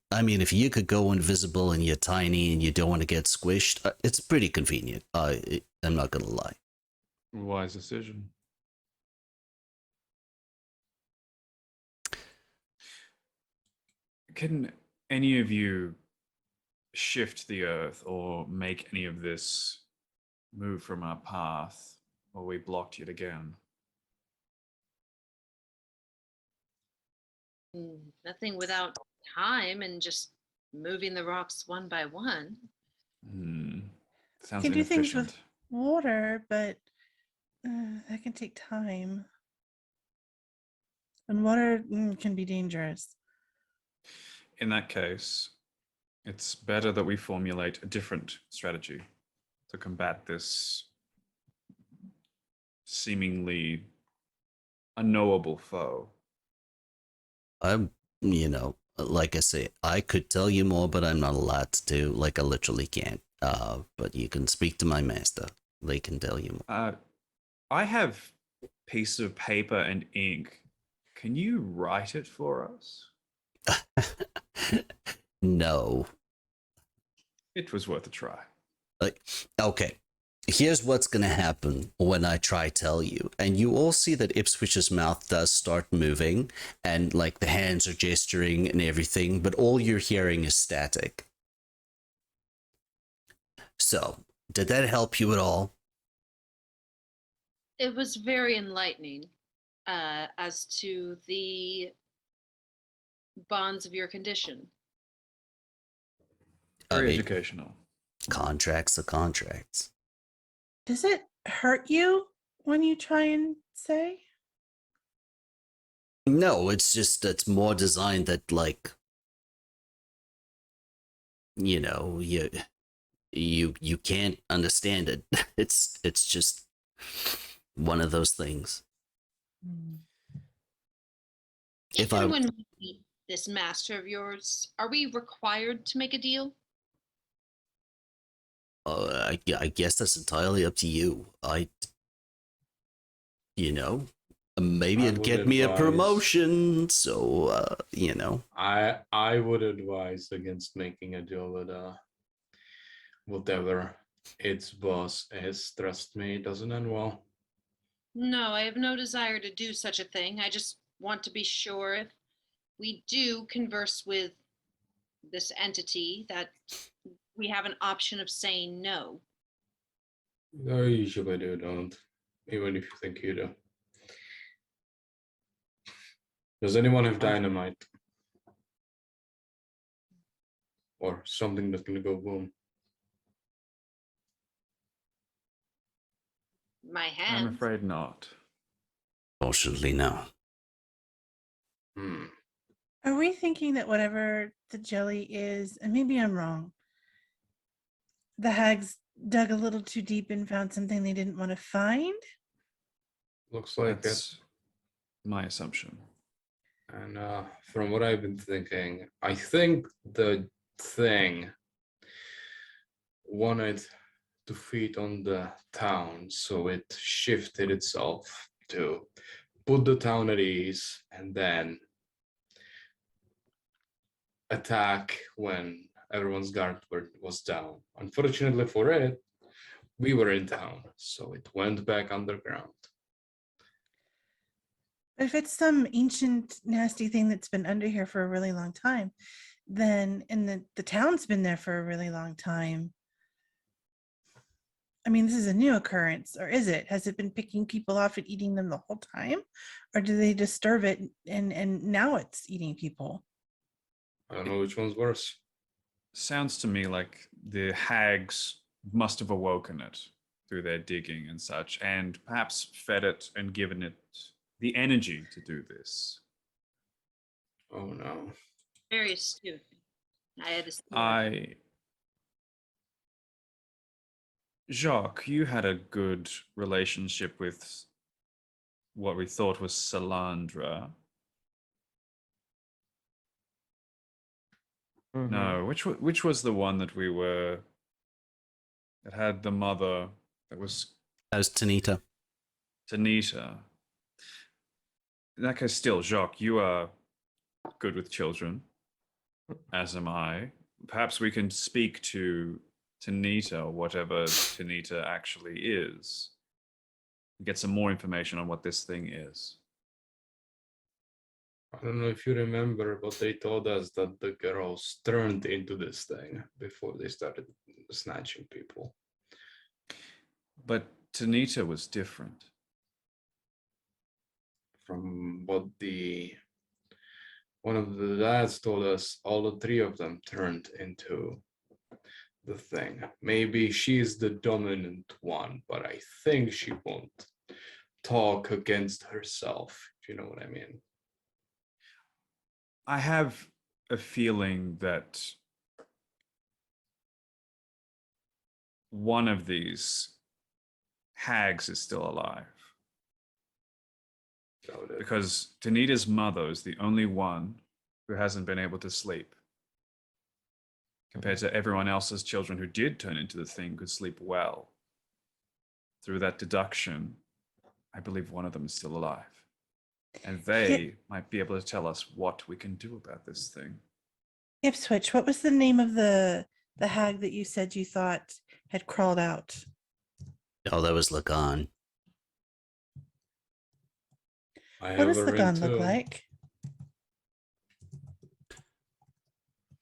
I mean, if you could go invisible and you're tiny and you don't want to get squished, it's pretty convenient. I'm not gonna lie. Wise decision. Can any of you shift the earth or make any of this move from our path, or we blocked it again? Nothing without time and just moving the rocks one by one. Sounds Can do things inefficient. with water, but that can take time. And water can be dangerous. In that case, it's better that we formulate a different strategy to combat this seemingly unknowable foe. I'm, you know, like I say, I could tell you more, but I'm not allowed to. Like, I literally can't. But you can speak to my master. They can tell you more. I have a piece of paper and ink. Can you write it for us? No. It was worth a try. Like, okay. Here's what's gonna happen when I try tell you. And you all see that Ipswich's mouth does start moving, and like the hands are gesturing and everything, but all you're hearing is static. So, did that help you at all? It was very enlightening as to the bonds of your condition. Very I mean, educational. contracts are contracts. Does it hurt you when you try and say? No, it's more designed that like you can't understand it. It's just one of those things. If If I and when we meet this master of yours, are we required to make a deal? I guess that's entirely up to you. You know, maybe I it'd would get me a advise. promotion. So, I would advise against making a deal with whatever its boss is. Trust me, it doesn't end well. No, I have no desire to do such a thing. I just want to be sure if we do converse with this entity that we have an option of saying no. I usually do don't, even if you think you do. Does anyone have dynamite? Or something that can go boom? My I'm hands. afraid not. fortunately, no. Hmm. Are we thinking that whatever the jelly is, and maybe I'm wrong, the hags dug a little too deep and found something they didn't want to find? Looks like it. That's my assumption. And from what I've been thinking, I think the thing wanted to feed on the town, so it shifted itself to put the town at ease and then attack when everyone's guard was down. Unfortunately for it, we were in town, so it went back underground. But if it's some ancient, nasty thing that's been under here for a really long time, then and the town's been there for a really long time. I mean, this is a new occurrence, or is it? Has it been picking people off and eating them the whole time? Or do they disturb it and now it's eating people? I don't know which one's worse. Sounds to me like the hags must have awoken it through their digging and such, and perhaps fed it and given it the energy to do this. Oh no. Very astute. I had Jacques, you had a good relationship with what we thought was Salandra. Mhm. No, which was the one that that had the mother that was That was Tanita. Tanita. In that case, still, Jacques, you are good with children, as am I. Perhaps we can speak to Tanita, or whatever Tanita actually is, and get some more information on what this thing is. I don't know if you remember, but they told us that the girls turned into this thing before they started snatching people. But Tanita was different. From what one of the lads told us, all the three of them turned into the thing. Maybe she's the dominant one, but I think she won't talk against herself, if you know what I mean. I have a feeling that one of these hags is still alive. Doubt it. Because Tanita's mother is the only one who hasn't been able to sleep. Compared to everyone else's children who did turn into the thing could sleep well. Through that deduction, I believe one of them is still alive. And they might be able to tell us what we can do about this thing. Ipswich, what was the name of the hag that you said you thought had crawled out? Oh, that was Lagan. I What have does a the ring gun look too. like?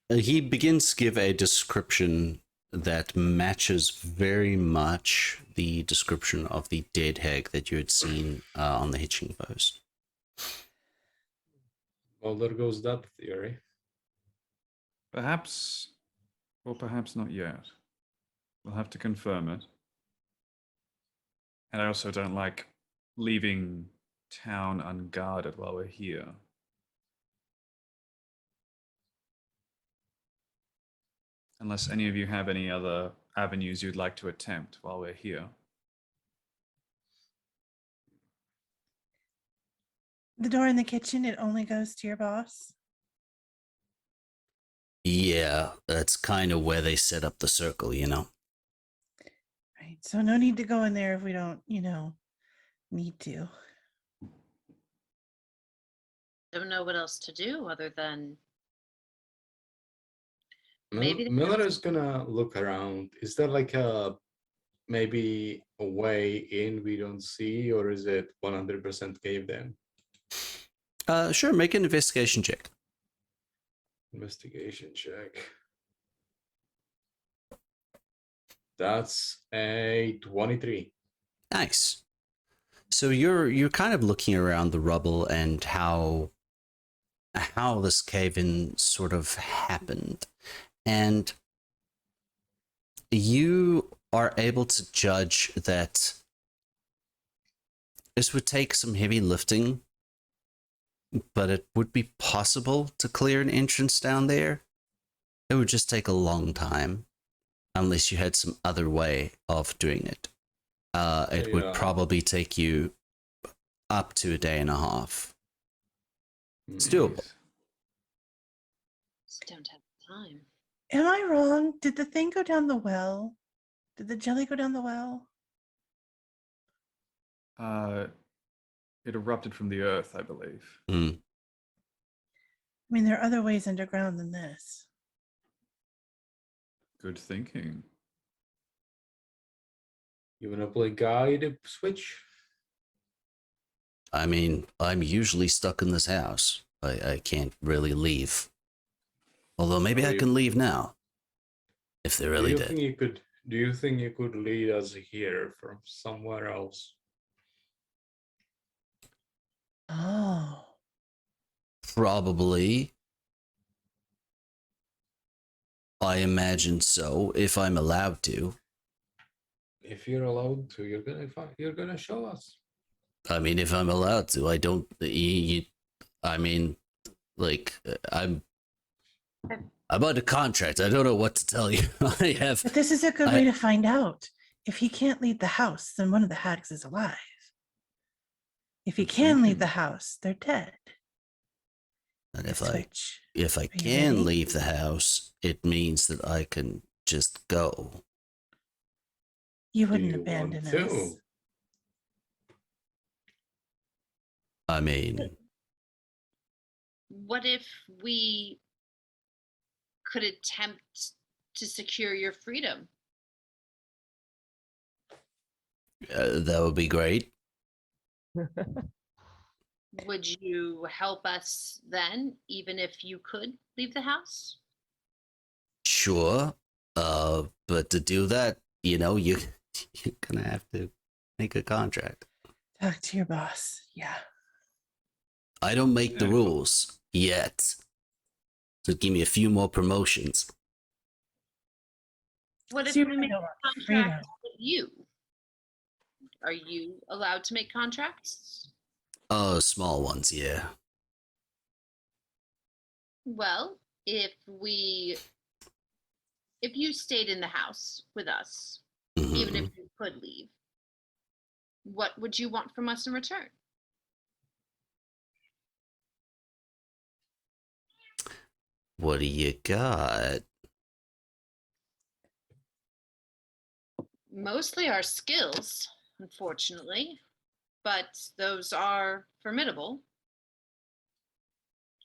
He begins to give a description that matches very much the description of the dead hag that you had seen on the hitching post. Well, there goes that theory. Perhaps, or perhaps not yet. We'll have to confirm it. And I also don't like leaving town unguarded while we're here. Unless any of you have any other avenues you'd like to attempt while we're here. The door in the kitchen, it only goes to your boss. Yeah, that's kind of where they set up the circle, you know? Right. So no need to go in there if we don't, need to. Don't know what else to do other than maybe Miller is gonna look around. Is there like maybe a way in we don't see, or is it 100% caved in? Sure, make an investigation check. Investigation check. That's a 23. Nice. So you're kind of looking around the rubble and how this cave-in sort of happened. And you are able to judge that this would take some heavy lifting, but it would be possible to clear an entrance down there. It would just take a long time, unless you had some other way of doing it. It would Yeah. probably take you up to a day and a half. It's doable. Nice. just don't have time. Am I wrong? Did the thing go down the well? Did the jelly go down the well? It erupted from the earth, I believe. Mm. I mean, there are other ways underground than this. Good thinking. You wanna play guide switch? I mean, I'm usually stuck in this house. I can't really leave. Although maybe Are I you- can leave now. If they really do you did. think you could? Do you think you could lead us here from somewhere else? Oh. Probably. I imagine so, if I'm allowed to. If you're allowed to, you're gonna show us. I mean, if I'm allowed to, I don't. I mean, like, I'm under contract. I don't know what to tell you. I have. But this is a good I- way to find out. If he can't leave the house, then one of the hags is alive. If he Good can leave thinking. the house, they're dead. And Let's if I switch. if I you can ready? leave the house, it means that I can just go. You Do wouldn't you abandon want us. to? I mean, What if we could attempt to secure your freedom? that would be great. Would you help us then, even if you could leave the house? Sure. But to do that, you're gonna have to make a contract. Talk to your boss. Yeah. I don't make the Yeah. rules yet. So give me a few more promotions. What if So you we really make don't a want contract freedom. with you? Are you allowed to make contracts? Oh, small ones, yeah. Well, if you stayed in the house with us, even Mhm. if you could leave, what would you want from us in return? What do you got? Mostly our skills, unfortunately, but those are formidable.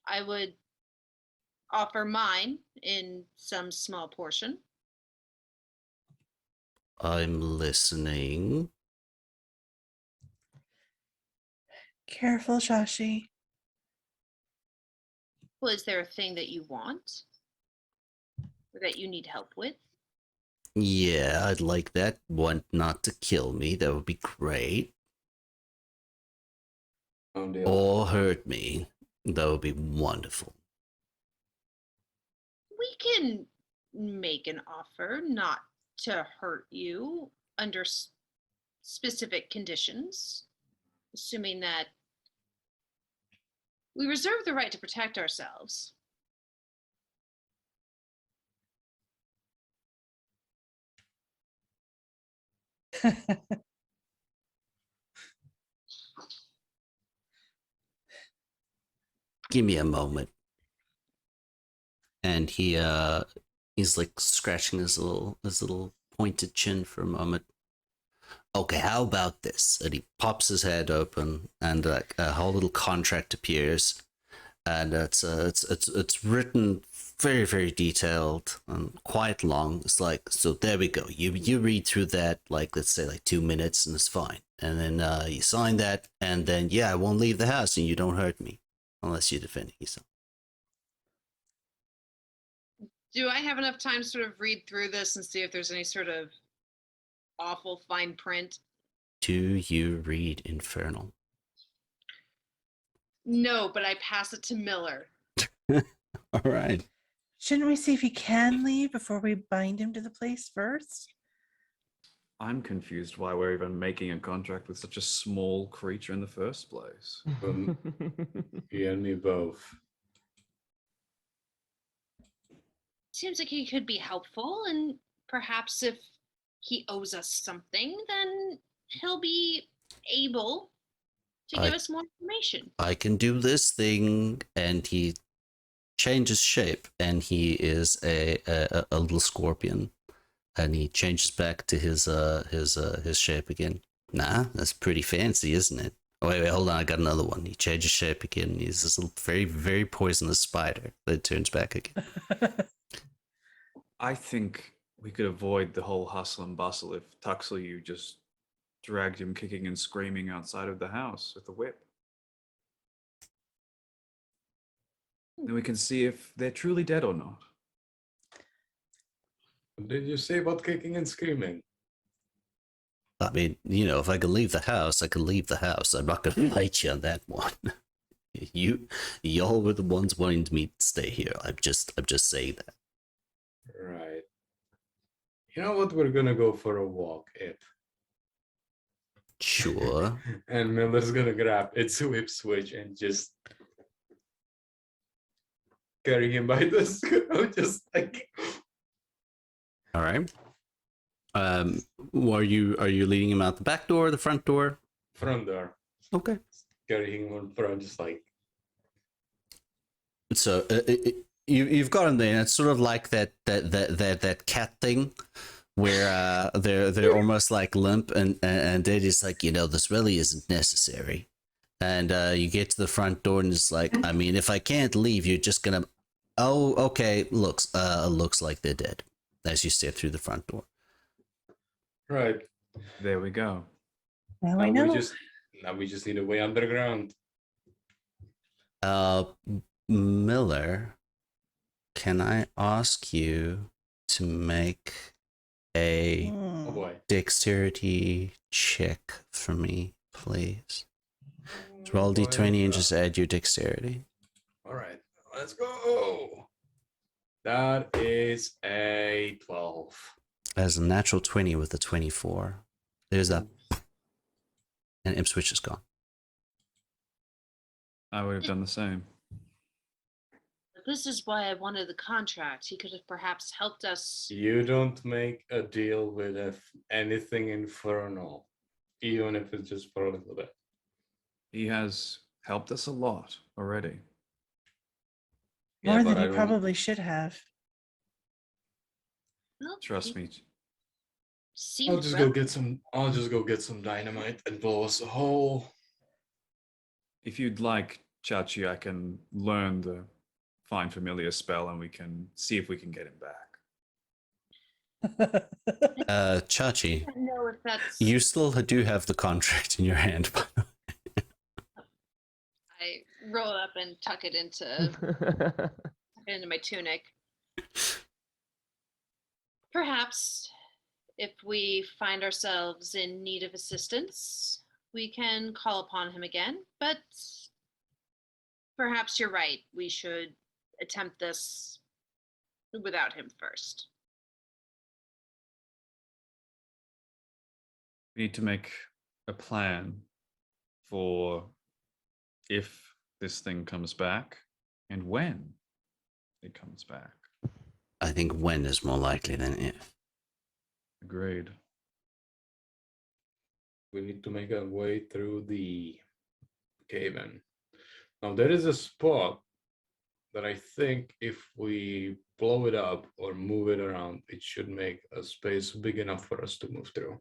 I would offer mine in some small portion. I'm listening. Careful, Shashi. Well, is there a thing that you want or that you need help with? Yeah, I'd like that one not to kill me. That would be great. On the Or hurt me. That would be wonderful. We can make an offer not to hurt you under specific conditions, assuming that We reserve the right to protect ourselves. Give me a moment. And he's like scratching his little pointed chin for a moment. Okay, how about this? And he pops his head open, and like a whole little contract appears, and it's written very very detailed and quite long. It's like, so there we go. You read through that, like let's say like 2 minutes, and it's fine. And then you sign that, and then yeah, I won't leave the house, and you don't hurt me unless you're defending yourself. Do I have enough time to sort of read through this and see if there's any sort of awful fine print? Do you read Infernal? No, but I pass it to Miller. All right. Shouldn't we see if he can leave before we bind him to the place first? I'm confused why we're even making a contract with such a small creature in the first place. You and me both. Seems like he could be helpful, and perhaps if he owes us something, then he'll be able to give us more information. I can do this thing, and he changes shape, and he is a little scorpion, and he changes back to his shape again. Nah, that's pretty fancy, isn't it? Oh, wait, hold on, I got another one. He changes shape again. He's this little, very, very poisonous spider that turns back again. I think we could avoid the whole hustle and bustle if Tuxel you just dragged him kicking and screaming outside of the house with a whip. Then we can see if they're truly dead or not. What did you say about kicking and screaming? I mean, you know, if I could leave the house, I could leave the house. I'm not gonna fight you on that one. Y'all were the ones wanting me to stay here. I'm just saying that. Right. You know what? We're gonna go for a walk, it. Sure. And Miller's gonna grab its whip switch and just carry him by the scruff, just like. All right. Are you leading him out the back door or the front door? Front door. Okay. Carrying him in front, just like. So you've got him there, and it's sort of like that cat thing where they're almost like limp, and they're just like, you know, this really isn't necessary. And you get to the front door, and it's like, I mean, if I can't leave, you're just gonna. Oh, okay. Looks like they're dead. As you step through the front door. Right. There we go. Now I know. Now we just need a way underground. Miller, can I ask you to make a Oh boy. dexterity check for me, please? Just roll Oh boy. d20 and just add your dexterity. All right, let's go. That is a 12. As a natural 20 with a 24. There's that. And imp switch is gone. I would have done the same. This is why I wanted the contract. He could have perhaps helped us. You don't make a deal with anything infernal, even if it's just for a little bit. He has helped us a lot already. More but than I he don't- probably should have. Well, Trust me. seemed I'll just go get some dynamite and blow us a hole. If you'd like, Chachi, I can learn the Find Familiar spell and we can see if we can get him back. Chachi, I don't know if that's. you still do have the contract in your hand. I roll it up and tuck it into my tunic. Perhaps if we find ourselves in need of assistance, we can call upon him again. But perhaps you're right. We should attempt this without him first. We need to make a plan for if this thing comes back and when it comes back. I think when is more likely than if. Agreed. We need to make a way through the cave-in. Now there is a spot that I think if we blow it up or move it around, it should make a space big enough for us to move through.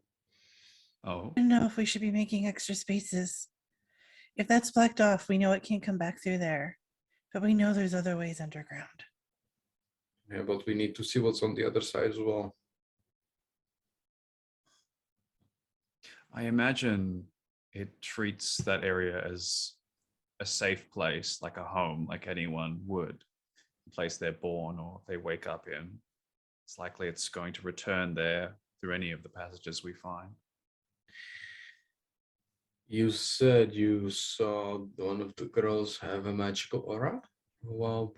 Oh, I don't know if we should be making extra spaces. If that's blocked off, we know it can't come back through there. But we know there's other ways underground. Yeah, but we need to see what's on the other side as well. I imagine it treats that area as a safe place, like a home, like anyone would. A place they're born or they wake up in. It's likely it's going to return there through any of the passages we find. You said you saw one of the girls have a magical aura. Well,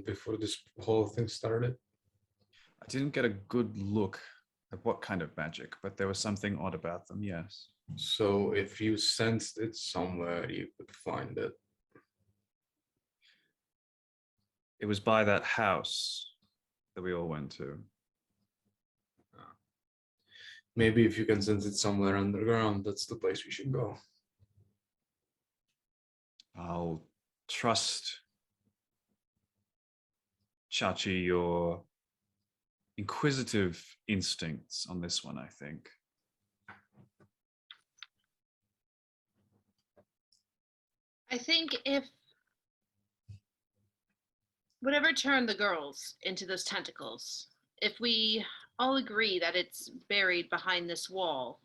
before this whole thing started. I didn't get a good look at what kind of magic, but there was something odd about them, yes. So if you sensed it somewhere, you could find it. It was by that house that we all went to. Maybe if you can sense it somewhere underground, that's the place we should go. I'll trust, Chachi, your inquisitive instincts on this one, I think. I think if whatever turned the girls into those tentacles, if we all agree that it's buried behind this wall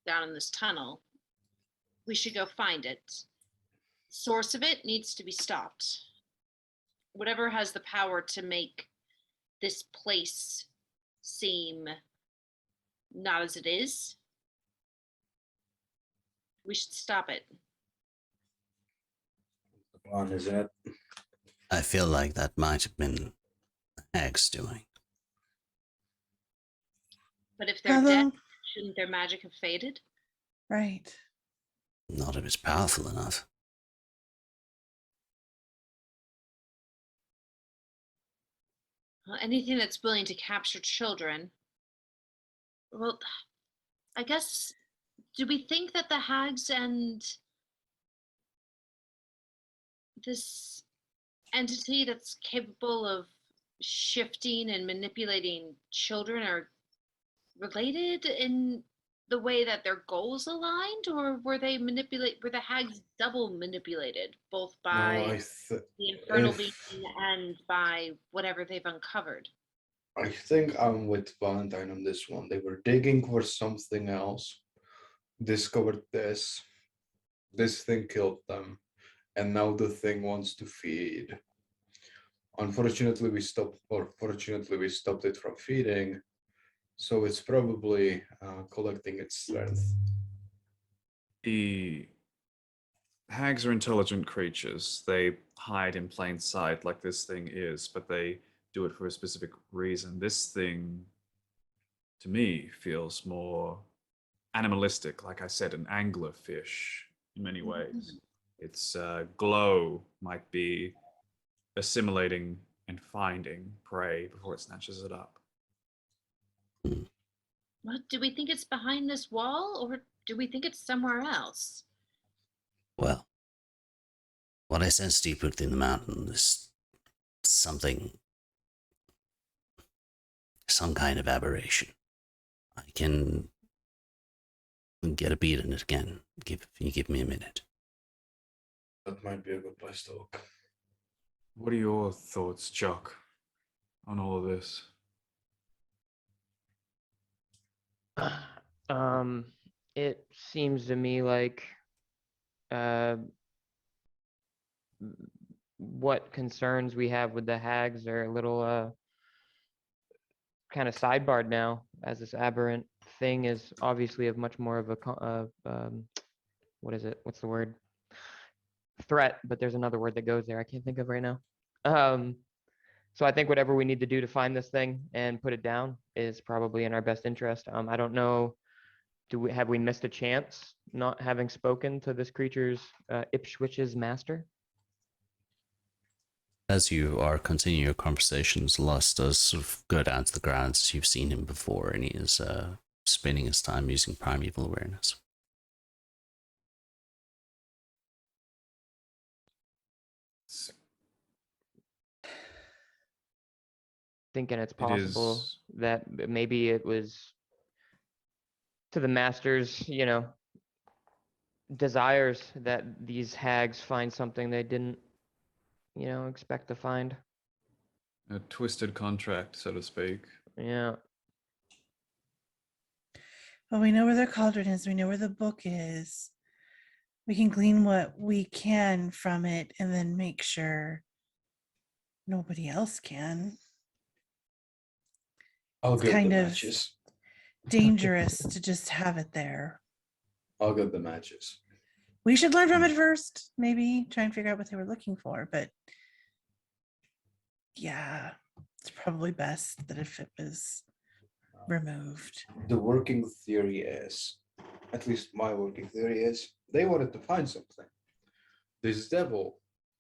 down in this tunnel, we should go find it. Source of it needs to be stopped. Whatever has the power to make this place seem not as it is, we should stop it. The plan is that I feel like that might have been Hags doing. But if they're dead, Hello? shouldn't their magic have faded? Right. Not if it's powerful enough. Well, anything that's willing to capture children. Well, I guess, do we think that the Hags and this entity that's capable of shifting and manipulating children are related in the way that their goals aligned, or were the Hags double manipulated, both by the infernal being and by whatever they've uncovered? I think I'm with Valentine on this one. They were digging for something else, discovered this thing killed them, and now the thing wants to feed. Unfortunately, fortunately, we stopped it from feeding, so it's probably collecting its strength. The hags are intelligent creatures. They hide in plain sight like this thing is, but they do it for a specific reason. This thing, to me, feels more animalistic, like I said, an anglerfish in many ways. Its glow might be assimilating and finding prey before it snatches it up. What, do we think it's behind this wall, or do we think it's somewhere else? Well, what I sense deep within the mountain is something, some kind of aberration. I can get a beat on it again. If you give me a minute. That might be a good place to look. What are your thoughts, Jock, on all of this? It seems to me like what concerns we have with the hags are a little kind of sidebarred now, as this aberrant thing is obviously of much more of a what is it? What's the word? Threat, but there's another word that goes there. I can't think of right now. So I think whatever we need to do to find this thing and put it down is probably in our best interest. I don't know have we missed a chance not having spoken to this creature's Ipswich's master? As you are continuing your conversations, Lust does sort of go down to the ground as you've seen him before, and he is spending his time using primeval awareness. Thinking it's It possible is. that maybe it was to the master's, desires that these hags find something they didn't, expect to find. A twisted contract, so to speak. Yeah. Well, we know where their cauldron is. We know where the book is. We can glean what we can from it and then make sure nobody else can. I'll It's get the kind of matches. dangerous to just have it there. I'll get the matches. We should learn from it first, maybe try and figure out what they were looking for. But yeah, it's probably best that if it was removed. The working theory is, at least my working theory is, they wanted to find something. This devil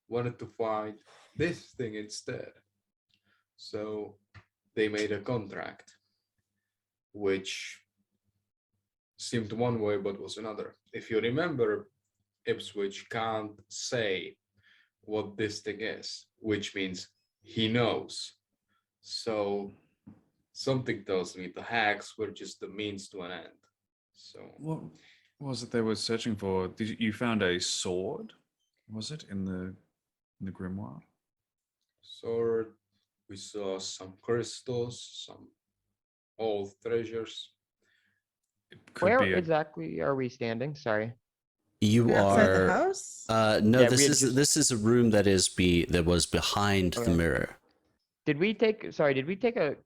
wanted to find this thing instead. So they made a contract, which seemed one way but was another. If you remember, Ipswich can't say what this thing is, which means he knows. So something tells me the Hags were just the means to an end. So What was it they were searching for? You found a sword? Was it in the grimoire? sword, we saw some crystals, some old treasures. It could Where be a exactly are we standing? Sorry. You Outside the are. house? No, Yeah, we this had is just- this is a room that was behind the Okay. mirror. Did we take a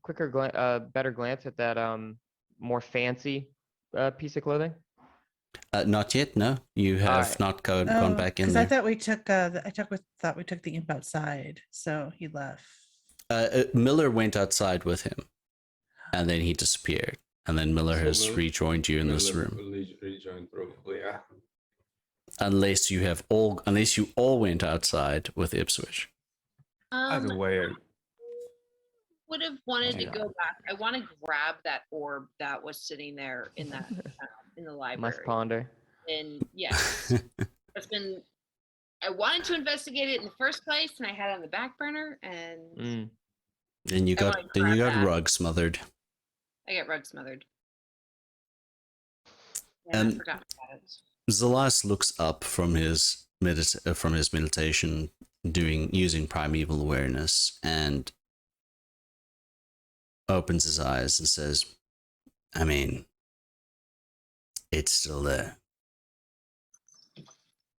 better glance at that more fancy piece of clothing? Not yet. No, you have Alright. not gone back in Because there. I thought we took thought we took the imp outside, so he left. Miller went outside with him, and then he disappeared. And then Miller So has Mil- rejoined you in this Miller room. will rejoin probably, yeah. Unless you all went outside with Ipswich. either way. Would have wanted to Yeah. go back. I want to grab that orb that was sitting there in that in the library. Must ponder. And yeah, it's been. I wanted to investigate it in the first place, and I had it on the back burner, and Mm. Then you I wanna grab that. rug smothered. I got rug smothered. Yeah, I forgot about it. Zelas looks up from his meditation, using primeval awareness, and opens his eyes and says, "I mean, it's still there.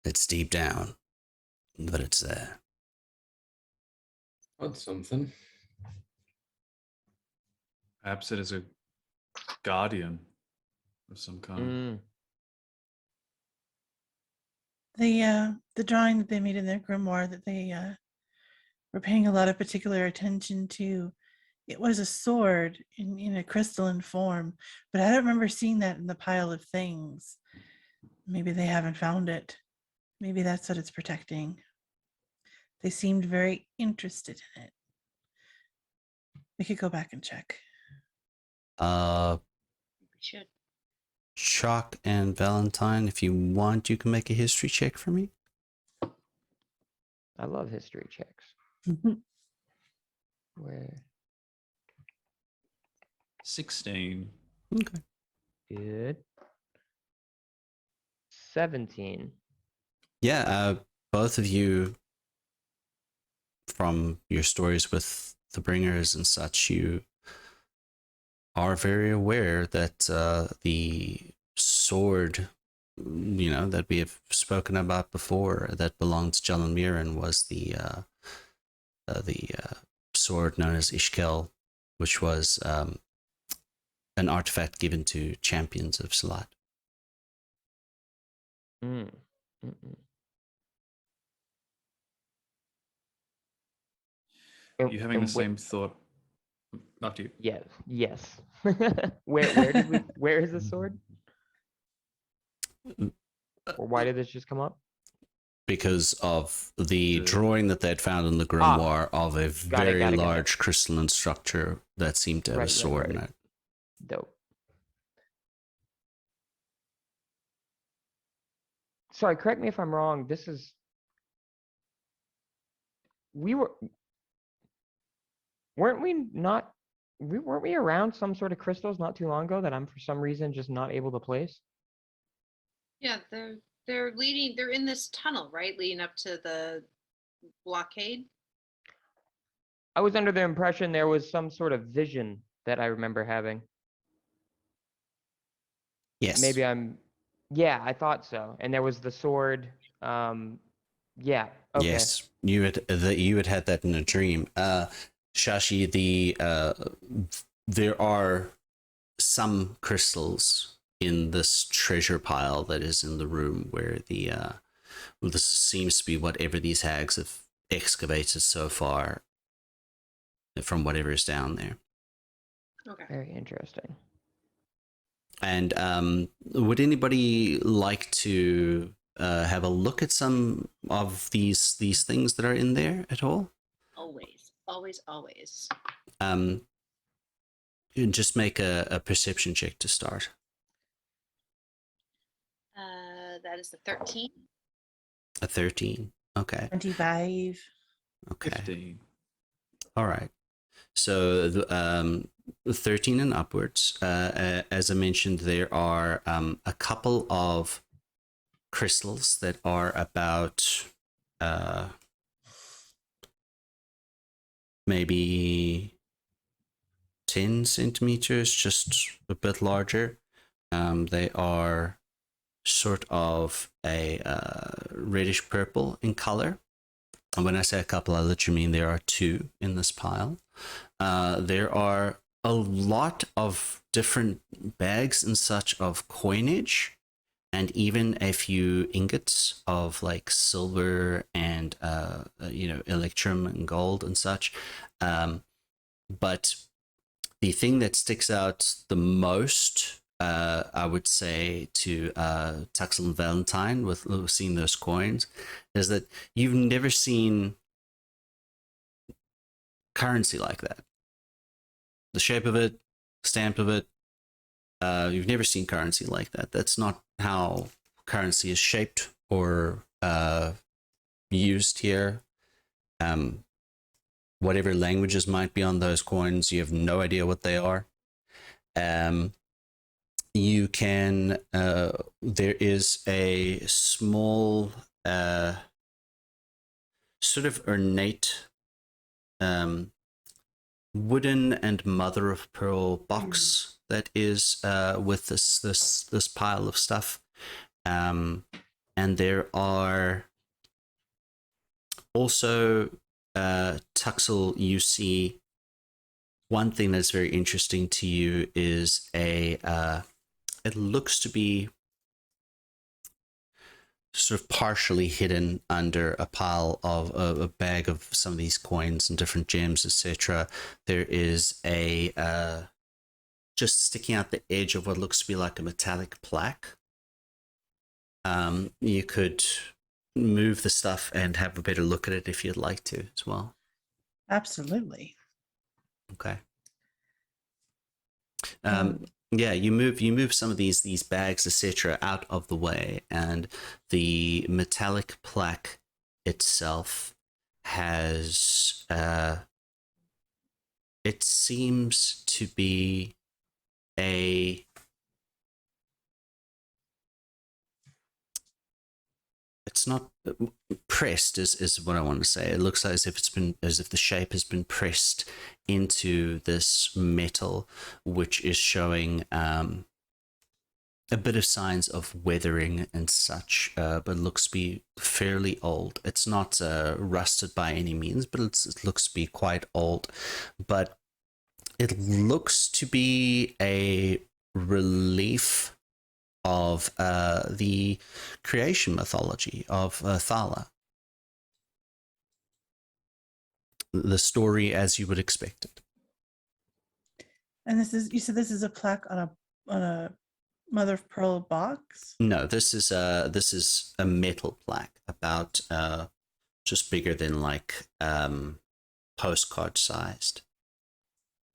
It's deep down, but it's there." That's something. Perhaps it is a guardian of some kind. Mm. The drawing that they made in their grimoire that they were paying a lot of particular attention to, it was a sword in a crystalline form, but I don't remember seeing that in the pile of things. Maybe they haven't found it. Maybe that's what it's protecting. They seemed very interested in it. We could go back and check. We should. Shock and Valentine, if you want, you can make a history check for me. I love history checks. Where 16. Okay. good. 17. Yeah, both of you, from your stories with the bringers and such, you are very aware that the sword, that we have spoken about before, that belonged to Jalan Miran, was the sword known as Ishkel, which was an artifact given to champions of Salat. Mm. Mm-mm. You having the wh- same thought? Not you. Yes. Yes. Where is the sword? Or why did this just come up? because of the The- drawing that they'd found in the grimoire of a very got it. large crystalline structure that seemed to have a Right, sword in right. it. Dope. Sorry, correct me if I'm wrong. This is we were weren't we not weren't we around some sort of crystals not too long ago that I'm for some reason just not able to place? Yeah, they're leading. They're in this tunnel, right, leading up to the blockade. I was under the impression there was some sort of vision that I remember having. Yes. Maybe yeah, I thought so. And there was the sword. Yeah. Okay. Yes, you had had that in a dream. Shashi, there are some crystals in this treasure pile that is in the room where this seems to be whatever these hags have excavated so far from whatever is down there. Okay. Very interesting. And would anybody like to have a look at some of these things that are in there at all? Always. You can just make a perception check to start. That is the 13. A 13. Okay. 25. Okay. 15. All right. So 13 and upwards. As I mentioned, there are a couple of crystals that are about maybe 10 centimeters, just a bit larger. They are sort of a reddish purple in color. And when I say a couple, I literally mean there are two in this pile. There are a lot of different bags and such of coinage, and even a few ingots of like silver and electrum and gold and such. But the thing that sticks out the most, I would say, to Tuxel and Valentine with seeing those coins, is that you've never seen currency like that. The shape of it, stamp of it, you've never seen currency like that. That's not how currency is shaped or used here. Whatever languages might be on those coins, you have no idea what they are. You can, there is a small sort of ornate wooden and mother of pearl box that is with this pile of stuff, and there are also Tuxel, you see one thing that's very interesting to you is it looks to be sort of partially hidden under a pile of a bag of some of these coins and different gems, etc. There is a just sticking out the edge of what looks to be like a metallic plaque. You could move the stuff and have a better look at it if you'd like to as well. Absolutely. Okay. Yeah, you move some of these bags, etc., out of the way, and the metallic plaque itself has it seems to be it's not pressed is what I want to say. It looks as if the shape has been pressed into this metal, which is showing a bit of signs of weathering and such, but looks to be fairly old. It's not rusted by any means, but it looks to be quite old. But it looks to be a relief of the creation mythology of Thala. The story as you would expect it. And you said this is a plaque on a mother of pearl box? No, this is a metal plaque about just bigger than like postcard sized.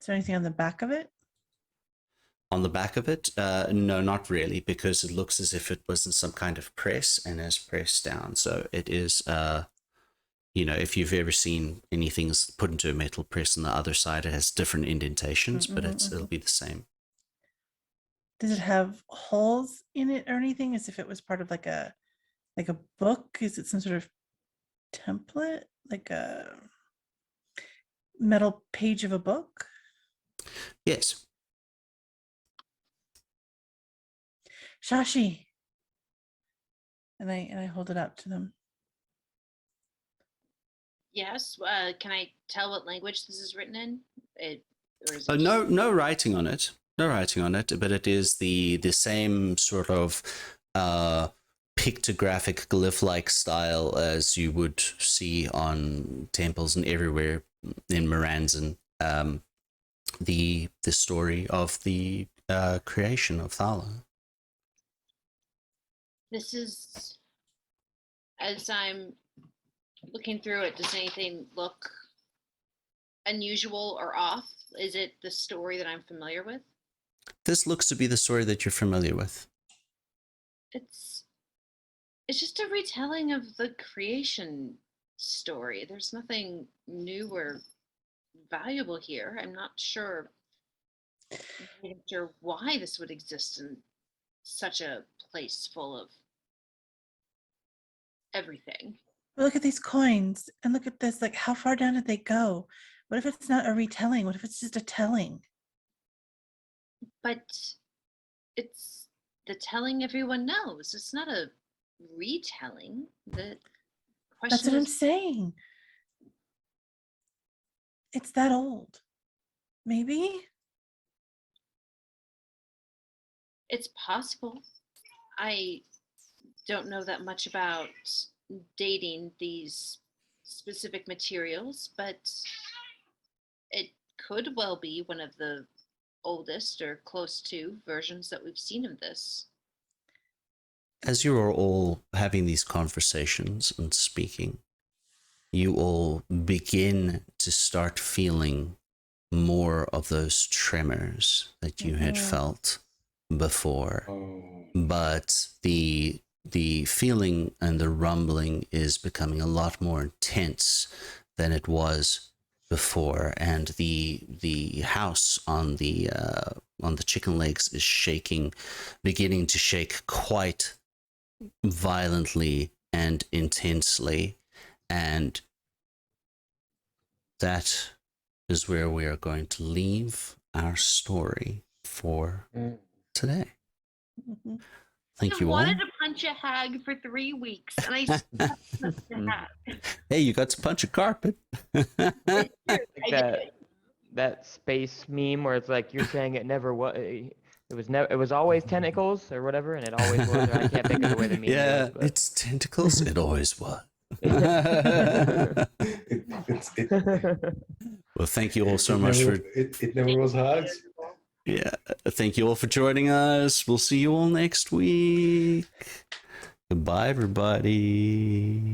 Is there anything on the back of it? On the back of it, no, not really, because it looks as if it was in some kind of press and is pressed down. So it is, if you've ever seen anything put into a metal press on the other side, it has different indentations, but it'll be the same. Does it have holes in it or anything? As if it was part of like a book? Is it some sort of template, like a metal page of a book? Yes. Shashi. And I hold it up to them. Yes. Can I tell what language this is written in? Or is it No writing on it. No writing on it, but it is the same sort of pictographic glyph-like style as you would see on temples and everywhere in Moranzan. The story of the creation of Thala. This is, as I'm looking through it, does anything look unusual or off? Is it the story that I'm familiar with? This looks to be the story that you're familiar with. It's just a retelling of the creation story. There's nothing new or valuable here. I'm not sure why this would exist in such a place full of everything. But look at these coins and look at this. Like, how far down did they go? What if it's not a retelling? What if it's just a telling? But it's the telling everyone knows. It's not a retelling. The That's question what I'm is, saying. It's that old. Maybe? it's possible. I don't know that much about dating these specific materials, but it could well be one of the oldest or close to versions that we've seen of this. As you are all having these conversations and speaking, you all begin to start feeling more of those tremors that you had felt before. Oh. But the feeling and the rumbling is becoming a lot more intense than it was before, and the house on the chicken legs is shaking, beginning to shake quite violently and intensely, and that is where we are going to leave our story for today. Mm-hmm. Thank you all. I wanted to punch a hag for 3 weeks, and I stuck the hag. Hey, you got to punch a carpet. Like that space meme where it's like you're saying it never was. It was always tentacles or whatever, and it always was. Or I can't think of the way the meme Yeah, goes. But... it's tentacles. It always was. Well, thank you all so much for. It never was Hags. Yeah, thank you all for joining us. We'll see you all next week. Goodbye, everybody.